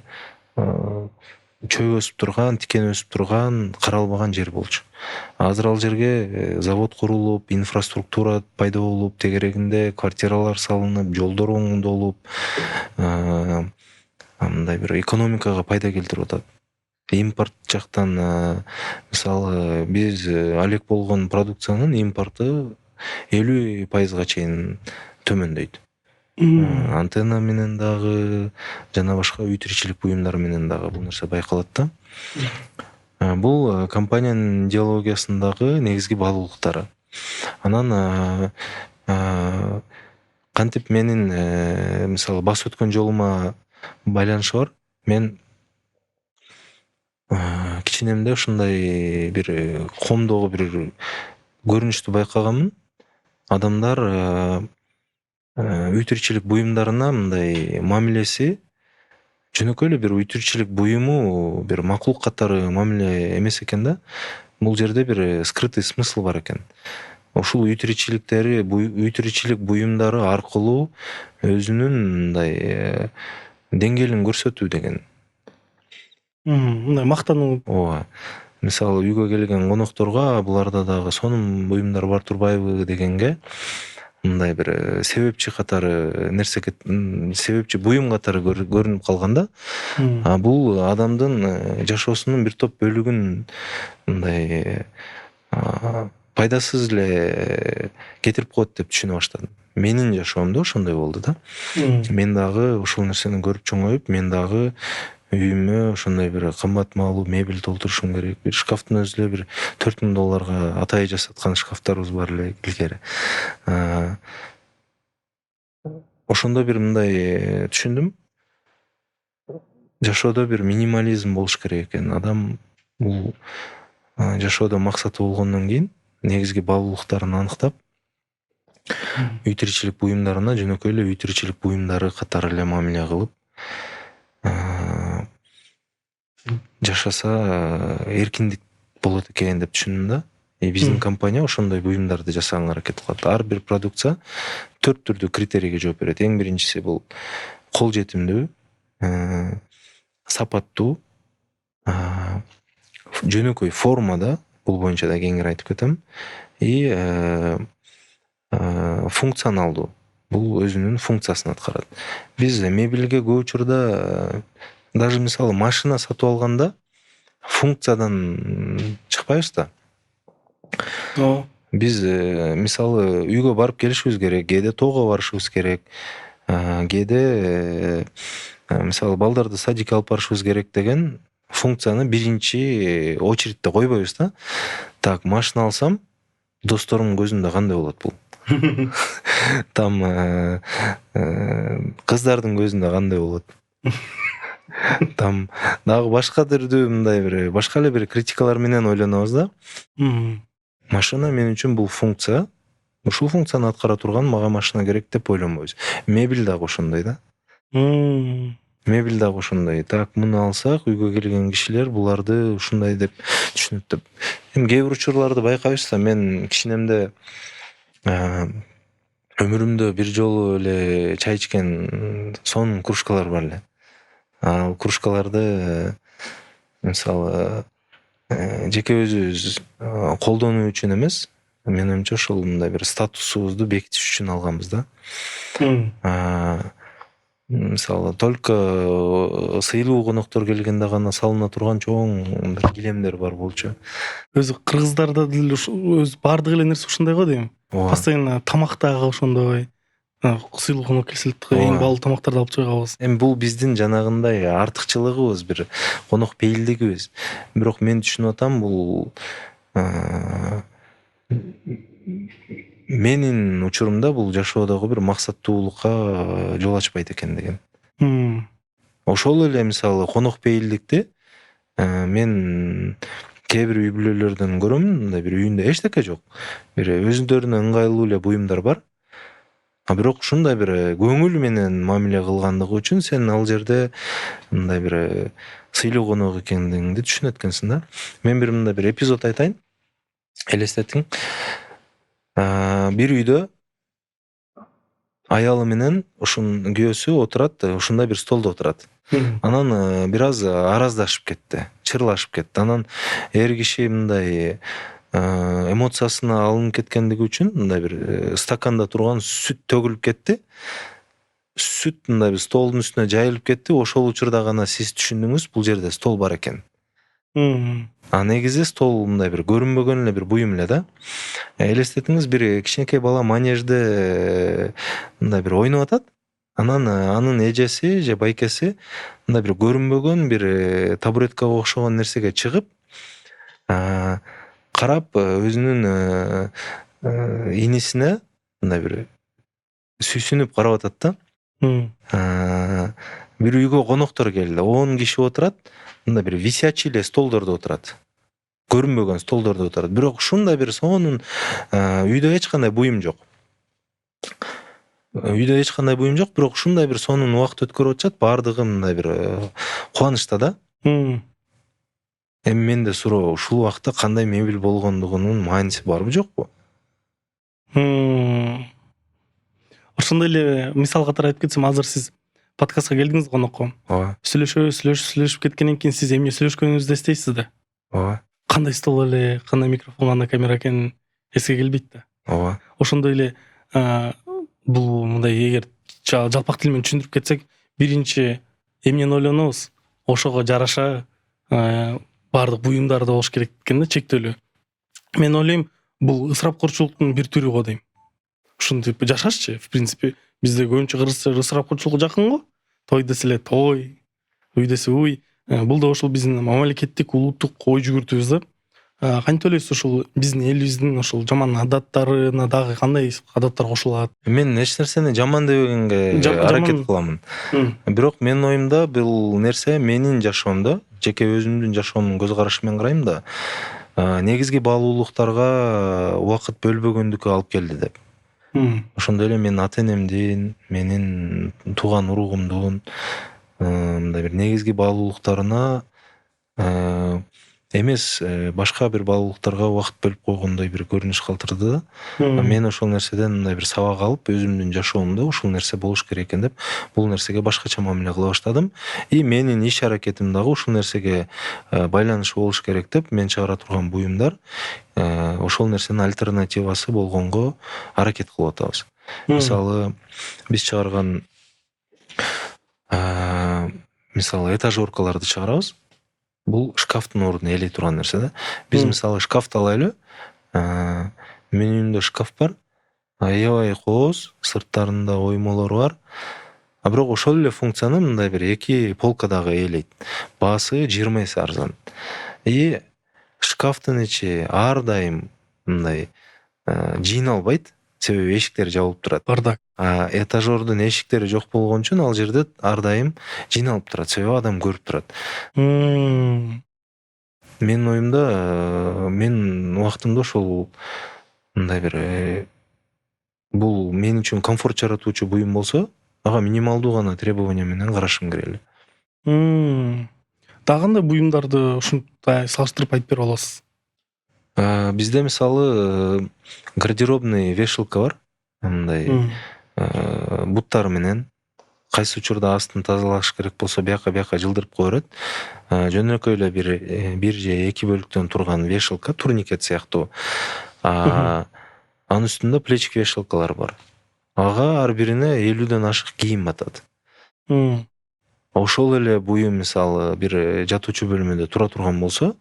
чөй өсүп турган, тикен өсүп турган, каралбаган жер болчу. Азыр ал жерге завод курулуп, инфраструктура пайда болуп, тегерегинде квартиралар салынып, жолдор оңдолуп, мындай бир экономикага пайда келтирип атат. Импорт жактан мисалы биз алек болгон продукциянын импорту 50% чейин төмөндөйт. Антенна менен дагы жана башка үй тиричилик буюмдары менен дагы бул нерсе байкалат да. Бул компаниянын идеологиясындагы негизги баалуулуктары. Анан кантип менин мисалы басып өткөн жолума байланышы бар. Мен кичинемде ушундай бир коомдогу бир көрүнүштү байкаганмын. Адамдар үй тиричилик буюмдарына мындай мамилеси жөнөкөй эле бир үй тиричилик буюму бир макулук катары мамиле эмес экен да. Бул жерде бир скрытый смысл бар экен. Ушул үй тиричилик буюмдары аркылуу өзүнүн мындай деңгээлин көрсөтүү деген. Мындай мактануу. Ооба. Мисалы үйгө келген конокторго буларда дагы сонун буюмдар бар турбайбы дегенге мындай бир себепчи катары себепчи буюм катары көрүнүп калган да. Бул адамдын жашоосунун бир топ бөлүгүн мындай пайдасыз эле кетирип коет деп түшүнө баштадым. Менин жашоомдо ошондой болду да. Мен дагы ушул нерсени көрүп чоңоюп, мен дагы үйүмө ошондой бир кымбат маалуу мебель толтурушум керек. Бир шкафтын өзү эле бир $4000 атайы жасаткан шкафтарыбыз бар эле илгери. Ошондо бир мындай түшүндүм. Жашоодо бир минимализм болуш керек экен. Адам бул жашоодо максаты болгондон кийин негизги баалуулуктарын аныктап, үй тиричилик буюмдарына жөнөкөй эле үй тиричилик буюмдары катары эле мамиле кылып жашаса эркиндик болот экен деп түшүндүм да. Биздин компания ошондой буюмдарды жасаганга аракет кылат. Ар бир продукция 4 түрдүү критерийге жооп берет. Эң биринчиси бул кол жетимдүү, сапаттуу, жөнөкөй формада, бул боюнча да кеңири айтып кетем, и функционалдуу. Бул өзүнүн функциясын аткарат. Биз мебелге көп учурда даже мисалы машина сатып алганда функциядан чыкпайбыз да. Биз мисалы үйгө барып келишибиз керек, кээде тоого барышыбыз керек, кээде мисалы балдарды садикке алып барышыбыз керек деген функцияны биринчи очередте койбойбуз да. Так, машина алсам, досторумдун көзүндө кандай болот бул? Там кыздардын көзүндө кандай болот? Там дагы башка түрдүү мындай бир башка эле бир критикалар менен ойлонобуз да. Машина мен үчүн бул функция. Ушул функцияны аткара турган мага машина керек деп ойлонбойбуз. Мебель дагы ошондой да. Мебель дагы ошондой. Так, муну алсак, үйгө келген кишилер буларды ушундай деп түшүнөт деп. Эми кээ бир учурларды байкайбыз да. Мен кичинемде өмүрүмдө бир жолу эле чай ичкен сонун кружкалар бар эле. Ал кружкаларды мисалы жеке өзүбүз колдонуу үчүн эмес, менин оюмча ошол мындай бир статусубузду бекитиш үчүн алганбыз да. Мисалы только сыйлуу коноктор келгенде гана салына турган чоң бир килемдер бар болчу. Өзү кыргыздарда деле өз бардык эле нерсе ушундай го дейм. Постоянно тамак дагы ошондой. Сыйлуу конок келсе эң баалуу тамактарды алып чыгабыз. Эми бул биздин жанагындай артыкчылыгыбыз, бир конок пейилдигибиз. Бирок мен түшүнүп атам, бул менин учурумда бул жашоодогу бир максаттуулукка жол ачпайт экен деген. Ошол эле мисалы конок пейилдикти мен кээ бир үй бүлөлөрдөн көрөм, мындай бир үйүндө эчтеке жок. Бир өзүндөрине ыңгайлуу эле буюмдар бар. Бирок ушундай бир көңүл менен мамиле кылгандыгы үчүн сен ал жерде мындай бир сыйлуу конок экендигиңди түшүнөт экенсиң да. Мен бир мындай бир эпизод айтайын. Элестетиң. Бир үйдө аялы менен ушунун күйөөсү отурат, ушундай бир столдо отурат. Анан бир аз араздашып кетти, чырлашып кетти. Анан эр киши мындай эмоциясына алынып кеткендиги үчүн мындай бир стаканда турган сүт төгүлүп кетти. Сүт мындай бир столдун үстүнө жайылып кетти. Ошол учурда гана сиз түшүндүңүз, бул жерде стол бар экен. А негизи стол мындай бир көрүнбөгөн эле бир буюм эле да. Элестетиңиз, бир кичинекей бала манежде мындай бир ойноп атат. Анан анын эжеси же байкеси мындай бир көрүнбөгөн бир табуреткага окшогон нерсеге чыгып, карап өзүнүн инисине мындай бир сүйсүнүп карап атат да. Бир үйгө коноктор келди. 10 киши отурат. Мындай бир висячий эле столдордо отурат. Көрүнбөгөн столдордо отурат. Бирок ушундай бир сонун үйдө эч кандай буюм жок. Бирок ушундай бир сонун убакыт өткөрүп атышат. Бардыгы мындай бир кубанычта да. Эми менде суроо, ушул убакта кандай мебель болгондугунун мааниси барбы жокпу? Ошондой эле мисал катары айтып кетсем, азыр сиз подкастка келдиңиз конокко. Ооба. Сүйлөшүп кеткенден кийин сиз эмне сүйлөшкөнүңүздү эстейсиз да. Ооба. Кандай стол эле, кандай микрофон, кандай камера экенин эске келбейт да. Ооба. Ошондой эле бул мындай эгер жалпак тил менен түшүндүрүп кетсек, биринчи эмнени ойлонобуз, ошого жараша баардык буюмдар да болуш керек экен да, чектелүү. Мен ойлойм, бул ысырапкорчулуктун бир түрү го дейм. Ушинтип жашашчы, в принципе, бизде көбүнчө ысырапкорчулукка жакын го. Той десе эле той, уй десе уй. Бул да ошол биздин мамлекеттик, улуттук ой жүгүртүүбүз да. Кантип ойлойсуз, ушул биздин элибиздин ошол жаман адаттарына дагы кандай адаттар кошулат? Мен эч нерсени жаман дебегенге аракет кыламын. Бирок менин оюмда бул нерсе менин жашоомдо, жеке өзүмдүн жашоомдун көз карашы менен карайм да, негизги баалуулуктарга убакыт бөлбөгөндүккө алып келди деп. Ошондой эле менин ата-энемдин, менин тууган уругумдун мындай бир негизги баалуулуктарына эмес, башка бир баалуулуктарга убакыт бөлүп койгондой бир көрүнүш калтырды да. Мен ошол нерседен мындай бир сабак алып, өзүмдүн жашоомдо ушул нерсе болуш керек экен деп, бул нерсеге башкача мамиле кыла баштадым. И менин иш аракетим дагы ушул нерсеге байланышлуу болуш керек деп, мен чыгара турган буюмдар ошол нерсенин альтернативасы болгонго аракет кылып атабыз. Мисалы, биз чыгарган мисалы этажеркаларды чыгарабыз. Бул шкафтын ордуна ээлей турган нерсе да. Биз мисалы шкафты алайлы. Менин үйүмдө шкаф бар. Аябай кооз, сырттарында оймолор бар. Бирок ошол эле функцияны мындай бир 2 полкадагы ээлейт. Баасы 20 эсе арзан. И шкафтын ичи ар дайым мындай жыйналбайт. Себеби эшиктери жабылып турат. Бардак. Этажердун эшиктери жок болгон үчүн ал жерде ар дайым жыйналып турат. Себеби адам көрүп турат. Менин оюмда, менин убактымда ошол мындай бир бул мен үчүн комфорт жаратуучу буюм болсо, ага минималдуу гана требования менен карашым керек эле. Дагы кандай буюмдарды ушундай салыштырып айтып бере аласыз? Бизде мисалы гардеробный вешалка бар. Мындай буттары менен кайсы учурда астын тазалаш керек болсо бияка жылдырып кое берет. Жөнөкөй эле бир же 2 бөлүктөн турган вешалка, турникет сыяктуу. Анын үстүндө плечик вешалкалар бар. Ага ар бирине 50ден ашык кийим батат. Ошол эле буюм мисалы бир жатуучу бөлмөдө тура турган болсо,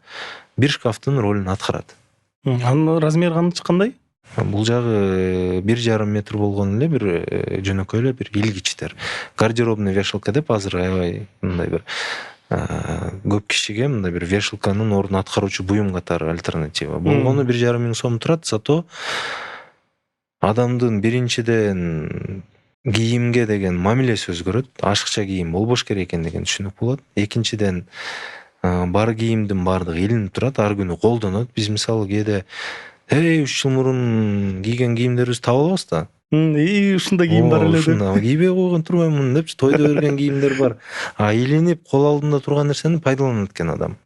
бир шкафтын ролун аткарат. Анын размери кандай? Бул жагы 1,5 метр болгон эле бир жөнөкөй эле бир илгичтер. Гардеробный вешалка деп азыр аябай мындай бир көп кишиге мындай бир вешалканын ордун аткаруучу буюм катары альтернатива. Болгону 1,5 миң сом турат, зато адамдын биринчиден кийимге деген мамилеси өзгөрөт. Ашыкча кийим болбош керек экендигин түшүнүк болот. Экинчиден бар кийимдин баардыгы илинип турат, ар күнү колдонот. Биз мисалы кээде 3 жыл мурун кийген кийимдерибизди таап алабыз да. Ушундай кийим бар эле деп. Ушуна кийбей койгон турбаймын депчи, тойдо берген кийимдер бар. Илинип кол алдында турган нерсени пайдаланат экен адам.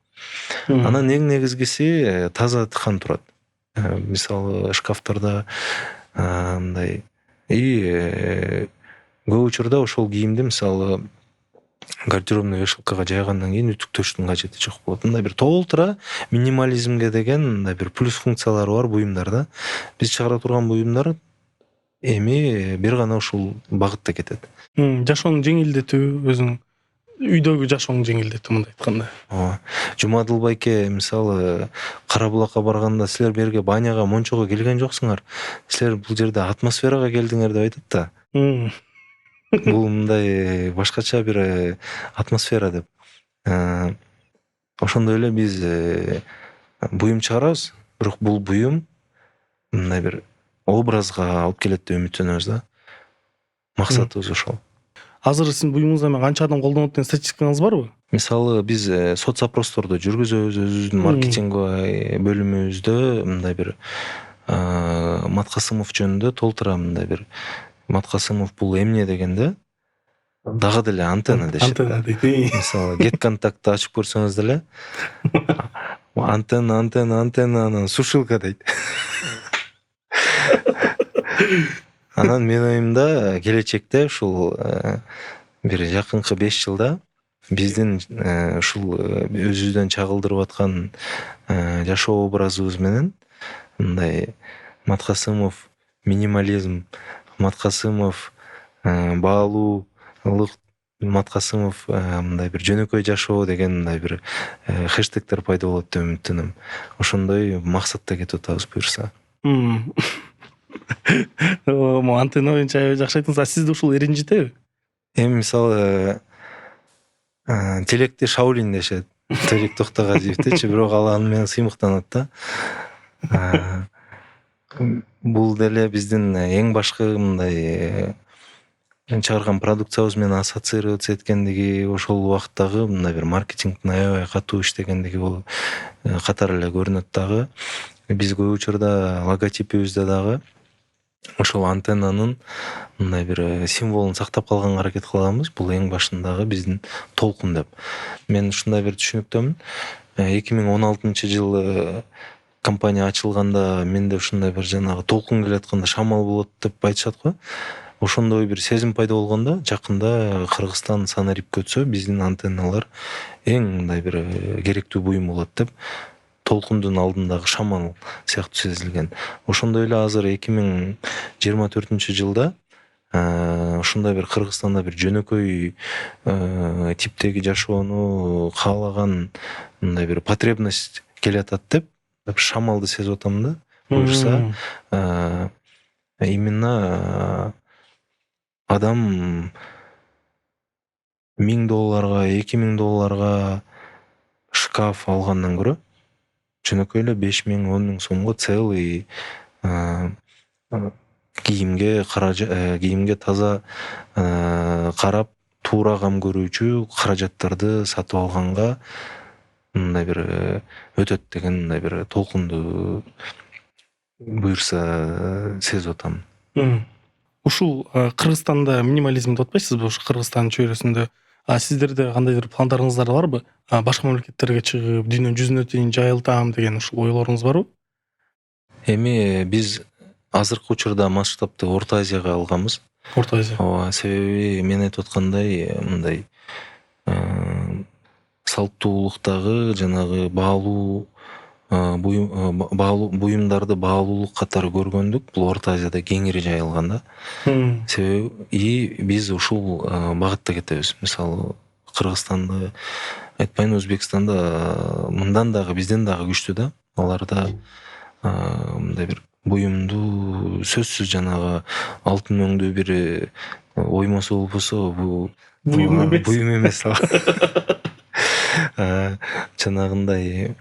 Анан эң негизгиси таза тыкан турат. Мисалы шкафтарда мындай И көп учурда ошол кийимди мисалы гардеробный вешалкага жайгандан кийин үтүктөштүн кажети жок болот. Мындай бир толтура минимализмге деген мындай бир плюс функциялары бар буюмдар да. Биз чыгара турган буюмдар эми бир гана ушул багытта кетет. Жашоону жеңилдетүү, өзүң үйдөгү жашоону жеңилдетүү мындай айтканда. Ооба. Жумадыл байке мисалы Кара булакка барганда силер берге баняга, мончого келген жоксуңар. Силер бул жерде атмосферага келдиңер деп айтат да. Бул мындай башкача бир атмосфера деп. Ошондой эле биз буюм чыгарабыз, бирок бул буюм мындай бир образга алып келет деп үмүттөнөбүз да. Максатыбыз ошол. Азыр сиздин буюмуңузду эми канча адам колдонот деген статистикаңыз барбы? Мисалы биз соцопросторду жүргүзөбүз, өзүбүздүн маркетинг бөлүмүбүздө мындай бир Маткасымов жөнүндө толтура мындай бир Маткасымов бул эмне дегенде дагы деле антенна дешет. Антенна дейт. Мисалы Get контактты ачып көрсөңүз деле антенна сушилка дейт. Анан мен оюмда келечекте ушул бир жакынкы 5 жылда биздин ушул өзүбүздөн чагылдырып аткан жашоо образыбыз менен мындай Маткасымов минимализм, Маткасымов баалуулук, Маткасымов мындай бир жөнөкөй жашоо деген мындай бир хэштегтер пайда болот деп үмүттөнөм. Ошондой максатта кетип атабыз буюрса. Антенна боюнча аябай жакшы айттыңыз. А сизди ушул ренжитеби? Эми мисалы Телекти Шаулин дешет. Телек Токтогазиевтичи, бирок ал аны менен сыймыктанат да. Бул деле биздин эң башкы мындай чыгарган продукциябыз менен ассоциироваться эткендиги, ошол убакыттагы мындай бир маркетингдин аябай катуу иштегендиги бул катары эле көрүнөт дагы. Биз көп учурда логотипибизде дагы ошол антеннанын мындай бир символун сактап калганга аракет кылабыз. Бул эң башындагы биздин толкун деп. Мен ушундай бир түшүнүктөмүн. 2016-жылы компания ачылганда менде ушундай бир жанагы толкун келатканда шамал болот деп айтышат го. Ошондой бир сезим пайда болгондо жакында Кыргызстан санарип өтсө биздин антенналар эң мындай бир керектүү буюм болот деп толкундун алдындагы шамал сыяктуу сезилген. Ошондой эле азыр 2024-жылда ушундай бир Кыргызстанда бир жөнөкөй типтеги жашоону каалаган мындай бир потребность келатат деп шамалды сезип атам да. Буюрса именно адам $1000, $2000 шкаф алгандан көрө жөнөкөй эле 5000, 10 000 сомго целый кийимге таза карап туура кам көрүүчү каражаттарды сатып алганга мындай бир өтөт деген мындай бир толкунду буюрса сезип атам. Ушул Кыргызстанда минимализм деп атпайсызбы? Ушу Кыргызстан чөйрөсүндө. А сиздерде кандайдыр пландарыңыздар барбы? Башка мамлекеттерге чыгып, дүйнөнүн жүзүнө чейин жайылтам деген ушул ойлоруңуз барбы? Эми биз азыркы учурда масштабты Орто Азияга алганбыз. Орто Азия. Ооба, себеби мен айтып аткандай мындай салттуулуктагы жанагы баалуу буюмдарды баалуулук катары көргөндүк бул Орто Азияда кеңири жайылган да. Себеби биз ушул багытта кетебиз. Мисалы Кыргызстанды айтпайын, Өзбекстанда мындан дагы бизден дагы күчтүү да. Аларда мындай бир буюмду сөзсүз жанагы алтын өңдүү бир оймосу болбосо бул буюм эмес. Жанагындай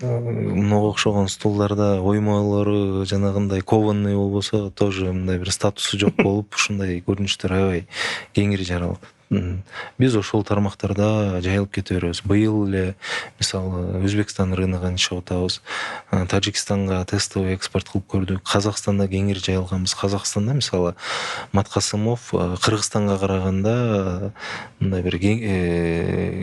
мынага окшогон стулдарда оймолору жанагындай кованный болбосо тоже мындай бир статусу жок болуп ушундай көрүнүштөр аябай кеңири жаралат. биз ошол тармактарда жайылып кете беребиз. Быйыл эле мисалы Өзбекстан рыногуна чыгып атабыз. Тажикстанга тестовый экспорт кылып көрдүк. Казакстанда кеңири жайылганбыз. Казакстанда мисалы Маткасымов Кыргызстанга караганда мындай бир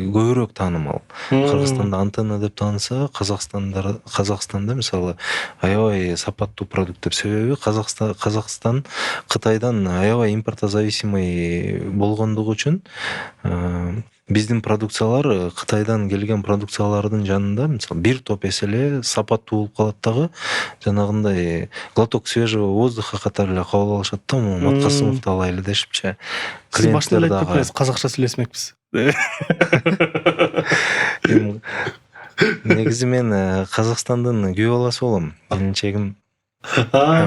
көбүрөөк таанымал. Кыргызстанда антенна деп таанылса, Казакстанда мисалы аябай сапаттуу продукт деп. Себеби Казакстан Кытайдан аябай импортозависимый болгондугу үчүн биздин продукциялар Кытайдан келген продукциялардын жанында мисалы бир топ эсе эле сапаттуу болуп калат дагы, жанагындай глоток свежего воздуха катары эле кабыл алышат да. Маткасымовду алайлы дешипчи. Сиз башында эле айтып коесуз, казакча сүйлөшмөкпүз. Негизи мен Казакстандын күйөө баласы болом. Келинчегим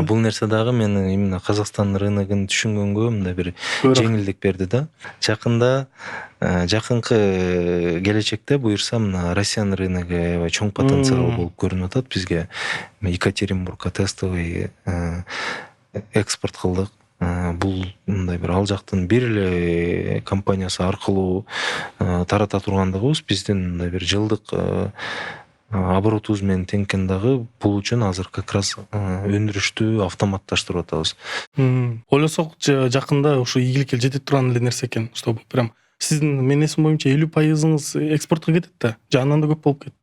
бул нерсе дагы менин именно Казакстан рыногун түшүнгөнгө мындай бир жеңилдик берди да. Жакынкы келечекте буюрса мына Россиянын рыногу аябай чоң потенциал болуп көрүнүп атат бизге. Екатеринбургга тестовый экспорт кылдык. Бул мындай бир ал жактын бир эле компаниясы аркылуу тарата тургандыгыбыз биздин мындай бир жылдык оборотубуз менен тең экен дагы. Бул үчүн азыр как раз өндүрүштү автоматташтырып атабыз. Ойлосок жакында ушу ийгиликке жетип турган эле нерсе экен, что прям сиздин менин эсим боюнча 50% экспортко кетет да, же андан да көп болуп кетет.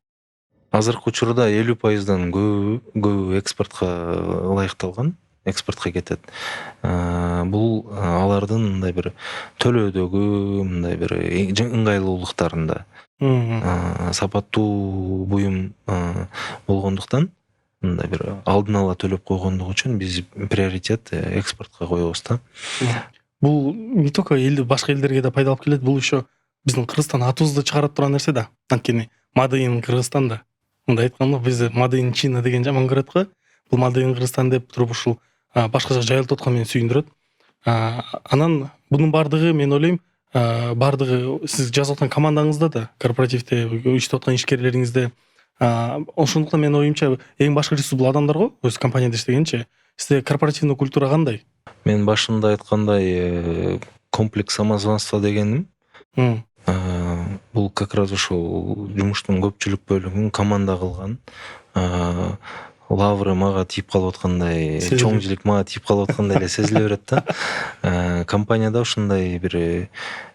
Азыркы учурда 50%дан көбү экспортко ылайыкталган, экспортко кетет. Бул алардын мындай бир төлөөдөгү мындай бир ыңгайлуулуктарында сапаттуу буюм болгондуктан мындай бир алдын ала төлөп койгондугу үчүн биз приоритет экспортко коебуз да. Бул не только башка элдерге да пайда алып келет, бул еще биздин Кыргызстан атыбызды чыгарып турган нерсе да. Анткени Made in Кыргызстан да. Мындай айтканда биз Made in China деген жаман көрөт го. Бул Made in Кыргызстан деп туруп ушул башка жак жайылып аткан мени сүйүндүрөт. Анан бунун бардыгы мен ойлойм, бардыгы сиз жазып аткан командаңызда да, корпоративде иштеп аткан ишкерлериңизде, ошондуктан менин оюмча эң башкычысы бул адамдар го, өз компанияда иштегенчи. Сизде корпоративный культура кандай? Мен башында айткандай комплекс самозванства дегеним. Бул как раз ушул жумуштун көпчүлүк бөлүгүн команда кылган. Лавры мага тийип калып аткандай, чоң жилик мага тийип калып аткандай эле сезиле берет да. Компанияда ушундай бир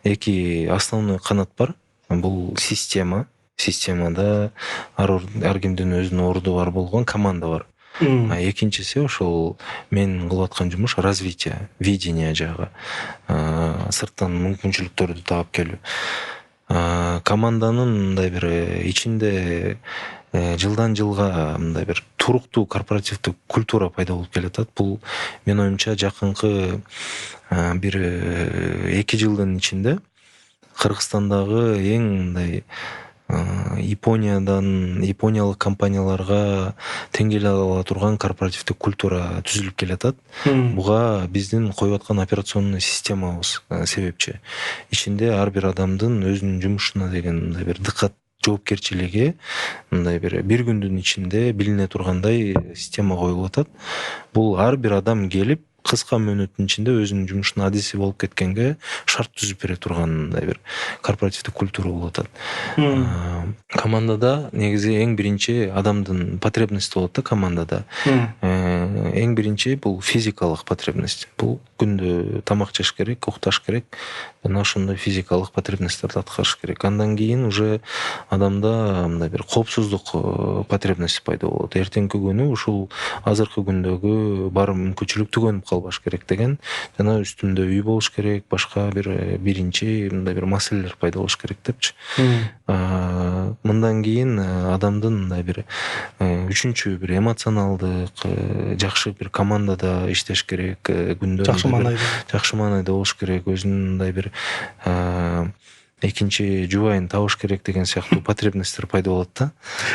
эки основной канат бар. Бул системада ар кимдин өзүнүн орду бар болгон команда бар. Экинчиси ошол мен кылып аткан жумуш развитие, видение жагы. Сырттан мүмкүнчүлүктөрдү таап келүү. Команданын мындай бир ичинде жылдан жылга мындай бир туруктуу корпоративдик культура пайда болуп келатат. Бул менин оюмча жакынкы бир 2 жылдын ичинде Кыргызстандагы эң мындай япониялык компанияларга тең келе ала турган корпоративдик культура түзүлүп келатат. Буга биздин коюп аткан операционный системабыз себепчи. Ичинде ар бир адамдын өзүнүн жумушуна деген мындай бир дыкат, жоопкерчилиги мындай бир күндүн ичинде билине тургандай система коюлуп атат. Бул ар бир адам келип кыска мөөнөттүн ичинде өзүнүн жумушунун адиси болуп кеткенге шарт түзүп бере турган мындай бир корпоративдик культура болуп атат. Командада негизи эң биринчи адамдын потребности болот да командада. Эң биринчи бул физикалык потребность. Бул күндө тамак жеш керек, укташ керек. Жана ошондой физикалык потребностьтарды аткарыш керек. Андан кийин уже адамда мындай бир коопсуздук потребности пайда болот. Эртеңки күнү ушул азыркы күндөгү бар мүмкүнчүлүк түгөнүп калбаш керек деген жана үстүмдө үй болуш керек, башка биринчи мындай бир маселелер пайда болуш керек депчи. Мындан кийин адамдын мындай бир үчүнчү бир эмоционалдык, жакшы бир командада иштеш керек, күндө жакшы маанайда болуш керек, өзүнүн мындай бир экинчи жубайын табыш керек деген сыяктуу потребностьтер пайда болот да.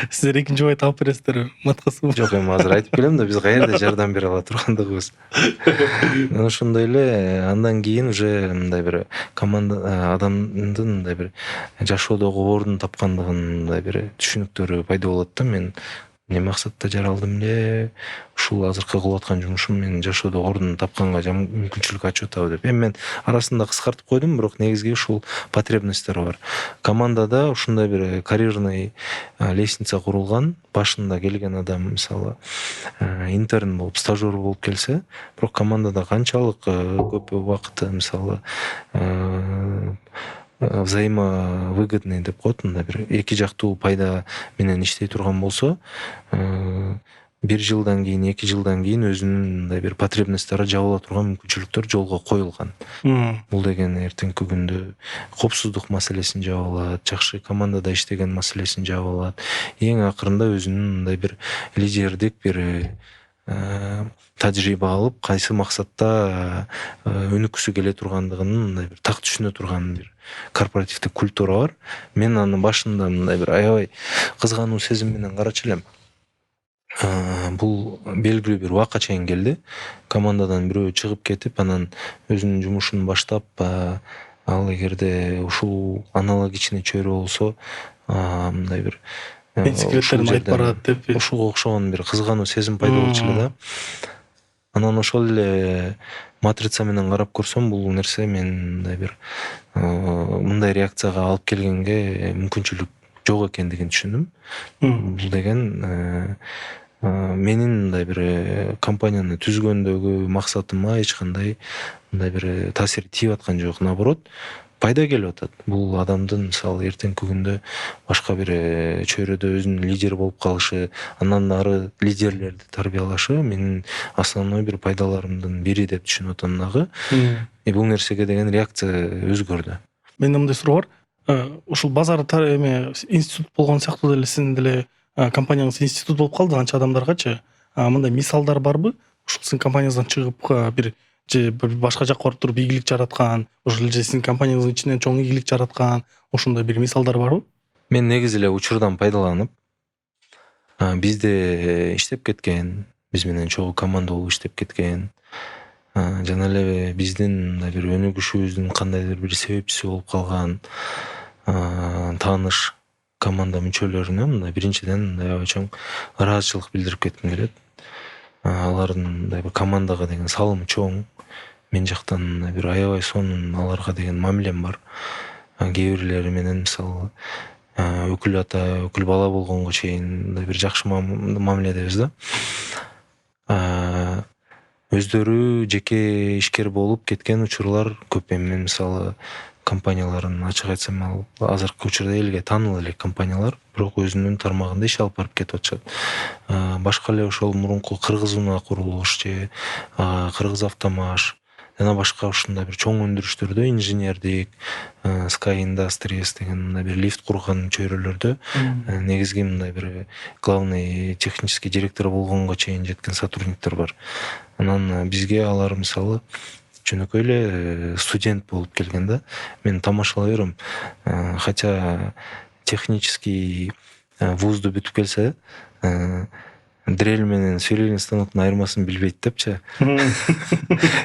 Сиздер экинчи жубай таап бересиздерби? Маткасымов. Жок, эми азыр айтып келем да, биз каерде жардам бере ала тургандыгыбыз. Ошондой эле андан кийин уже мындай бир команда адамдын мындай бир жашоодогу ордун тапкандыгын мындай бир түшүнүктөрү пайда болот да. Мен эмне максатта жаралдым эле, ушул азыркы кылып аткан жумушум менин жашоодо ордун тапканга мүмкүнчүлүк ачып атабы деп. Эми мен арасында кыскартып койдум, бирок негизги ушул потребностьтер бар. Командада ушундай бир карьерный лестница курулган. Башында келген адам мисалы интерн болуп, стажер болуп келсе, бирок командада канчалык көп убакыт мисалы взаимовыгодный деп коет, мындай бир эки жактуу пайда менен иштей турган болсо, 1 жылдан кийин, 2 жылдан кийин өзүнүн мындай бир потребностьтары жабыла турган мүмкүнчүлүктөр жолго коюлган. Бул деген эртеңки күндө коопсуздук маселесин жаап алат, жакшы командада иштеген маселесин жаап алат. Эң акырында өзүнүн мындай бир лидердик бир тажрыйба алып, кайсы максатта өнүккүсү келе тургандыгын мындай бир так түшүнө турган бир корпоративдик культура бар. Мен анын башында мындай бир аябай кызгануу сезим менен карачу элем. Бул белгилүү бир убакка чейин келди. Командадан бирөө чыгып кетип, анан өзүнүн жумушун баштап, ал эгерде ушул аналогичный чөйрө болсо, мындай бир мен секреттерин айтып барат деп ушуга окшогон бир кызгануу сезим пайда болчу эле да. Анан ошол эле матрица менен карап көрсөм, бул нерсе мен мындай бир мындай реакцияга алып келгенге мүмкүнчүлүк жок экендигин түшүндүм. Бул деген менин мындай бир компанияны түзгөндөгү максатыма эч кандай мындай бир таасир тийип аткан жок. Наоборот, пайда келип атат. Бул адамдын мисалы эртеңки күндө башка бир чөйрөдө өзүнүн лидер болуп калышы, андан ары лидерлерди тарбиялашы менин основной бир пайдаларымдын бири деп түшүнүп атам дагы. Бул нерсеге деген реакция өзгөрдү. Менде мындай суроо бар. Ушул базар эме институт болгон сыяктуу деле сиздин деле компанияңыз институт болуп калды канча адамдаргачы. Мындай мисалдар барбы? Ушул сиздин компанияңыздан чыгып бир же башка жакка барып туруп ийгилик жараткан, ошол же сиздин компанияңыздын ичинен чоң ийгилик жараткан, ошондой бир мисалдар барбы? Мен негизи эле учурдан пайдаланып, бизде иштеп кеткен, биз менен чогуу команда болуп иштеп кеткен, жана эле биздин мындай бир өнүгүшүбүздүн кандайдыр бир себепчиси болуп калган тааныш команда мүчөлөрүнө мындай биринчиден мындай аябай чоң ыраазычылык билдирип кетким келет. Алардын мындай бир командага деген салымы чоң. Мен жактан мындай бир аябай сонун аларга деген мамилем бар. Кээ бирлери менен мисалы өкүл ата, өкүл бала болгонго чейин мындай бир жакшы мамиледебиз да. Өздөрү жеке ишкер болуп кеткен учурлар көп. Мен мисалы компанияларын ачык айтсам, ал азыркы учурда элге таанылуу эле компаниялар, бирок өзүнүн тармагында иш алып барып кетип атышат. Башка эле ошол мурунку Кыргыз Унаа курулуш же Кыргыз Автомаш жана башка ушундай бир чоң өндүрүштөрдө инженердик, Sky Industries деген мындай бир лифт курган чөйрөлөрдө негизги мындай бир главный технический директор болгонго чейин жеткен сотрудниктер бар. Анан бизге алар мисалы жөнөкөй эле студент болуп келген да. Мен тамашалай берем. Хотя технический вузду бүтүп келсе, дрель менен сверлильный станоктун айырмасын билбейт депчи.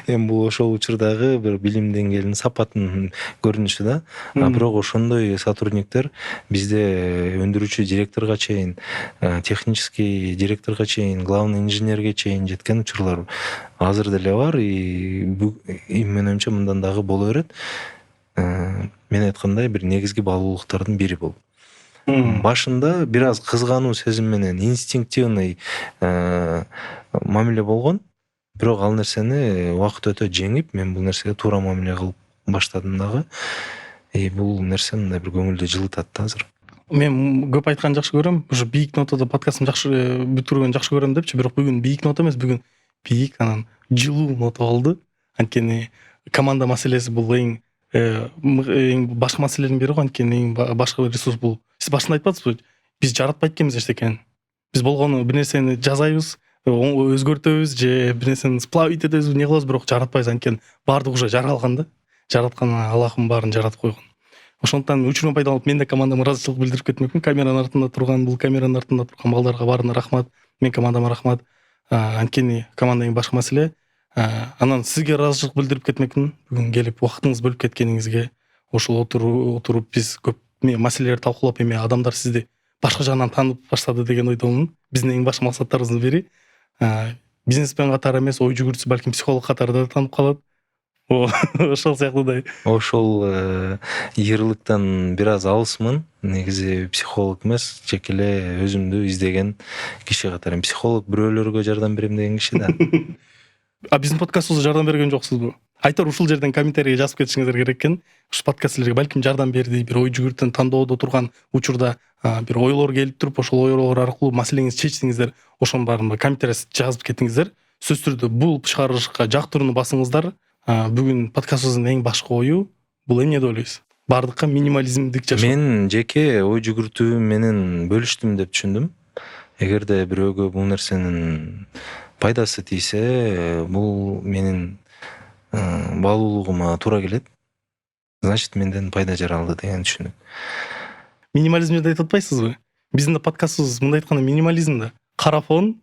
Эми бул ошол учурдагы бир билим деңгээлинин сапатынын көрүнүшү да. Бирок ошондой сотрудниктер бизде өндүрүүчү директорго чейин, технический директорго чейин, главный инженерге чейин жеткен учурлар азыр деле бар. Менин оюмча мындан дагы боло берет. Мен айткандай бир негизги баалуулуктардын бири бул. Башында бир аз кызгануу сезим менен инстинктивный мамиле болгон, бирок ал нерсени убакыт өтө жеңип, мен бул нерсеге туура мамиле кылып баштадым дагы. Бул нерсе мындай бир көңүлдү жылытат да азыр. Мен көп айтканды жакшы көрөм. Уже бийик нотада подкастымды жакшы бүтүргөнгө жакшы көрөм депчи, бирок бүгүн бийик нота эмес, бүгүн бийик анан жылуу нота болду. Анткени команда маселеси бул эң башкы маселенин бири го. Анткени эң башкы ресурс бул. Сиз башында айтпадыңызбы? Биз жаратпайт экенбиз эчтекени. Биз болгону бир нерсени жасайбыз, өзгөртөбүз же бир нерсени сплавить этебиз, эмне кылабыз, бирок жаратпайбыз. Анткени баардыгы уже жаралган да. Жараткан Аллахым баарын жаратып койгон. Ошондуктан учурун пайдаланып мен да командама ыраазычылык билдирип кетмекмин. Камеранын артында турган, бул камеранын артында турган балдарга баарына рахмат. Мен командама рахмат. Анткени команда эң башкы маселе. Анан сизге ыраазычылык билдирип кетмекмин. Бүгүн келип убактыңызды бөлүп кеткениңизге. Ошол отуруп биз көп маселелерди талкуулап, эми адамдар сизди башка жагынан таанып баштады деген ойдомун. Биздин эң башкы максаттарыбыздын бири бизнесмен катары эмес, ой жүгүртүүчү, балким психолог катары да таанып калат. Ошол сыяктуудай. Ошол ыйырлыктан бир аз алысмын. Негизи психолог эмес, жеке эле өзүмдү издеген киши катары. Психолог бирөөлөргө жардам берем деген киши да. Биздин подкастыбызга жардам берген жоксузбу? Айтор ушул жерден комментарийге жазып кетишиңиздер керек экен. Ушул подкаст силерге балким жардам берди, бир ой жүгүртүүтөн тандоодо турган учурда бир ойлор келип туруп, ошол ойлор аркылуу маселеңизди чечсеңиздер, ошонун баарын комментарийге жазып кетиңиздер. Сөзсүз түрдө бул чыгарылышка жактырууну басыңыздар. Бүгүн подкастыбыздын эң башкы ою бул эмне деп ойлойсуз? Бардыкка минимализмдик жашоо. Мен жеке ой жүгүртүү менен бөлүштүм деп түшүндүм. Эгерде бирөөгө бул нерсенин пайдасы тийсе, бул менин баалуулугума туура келет. Значит, менден пайда жаралды деген түшүнүк. Минимализмди айтып атпайсызбы? Биздин подкастыбыз мындай айтканда минимализм да. Кара фон,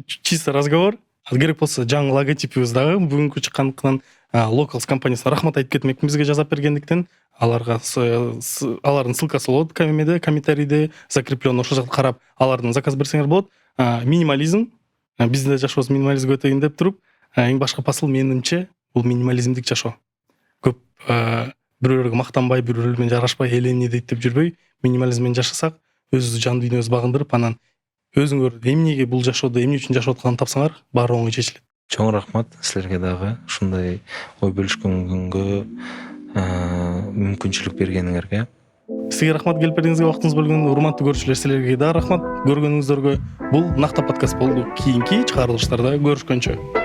чисто разговор. Керек болсо жаңы логотипибиз дагы бүгүнкү чыккандыктан Locals компаниясына рахмат айтып кетмекмин бизге жазап бергендиктен. Алардын ссылкасы болот комментарийде закреплен, ошол жакта карап алардан заказ берсеңер болот. Минимализм, биздин жашообуз минимализмге өтөйүн деп туруп, эң башкы посыл менимче бул минимализмдик жашоо. Көп бирөөлөргө мактанбай, бирөөлөр менен жарашпай, эл эмне дейт деп жүрбөй, минимализм менен жашасак, өз жан дүйнөбүздү багындырып, анан өзүңөр эмнеге бул жашоодо, эмне үчүн жашап атканын тапсаңар, баары оңой чечилет. Чоң рахмат силерге дагы ушундай ой бөлүшкөнгө мүмкүнчүлүк бергениңерге. Сизге рахмат, келип бердиңизге, убактыңызды бөлгөнгө. Урматтуу көрүүчүлөр, силерге да рахмат көргөнүңүздөргө. Бул Накта подкаст болду. Кийинки чыгарылыштарда көрүшкөнчө.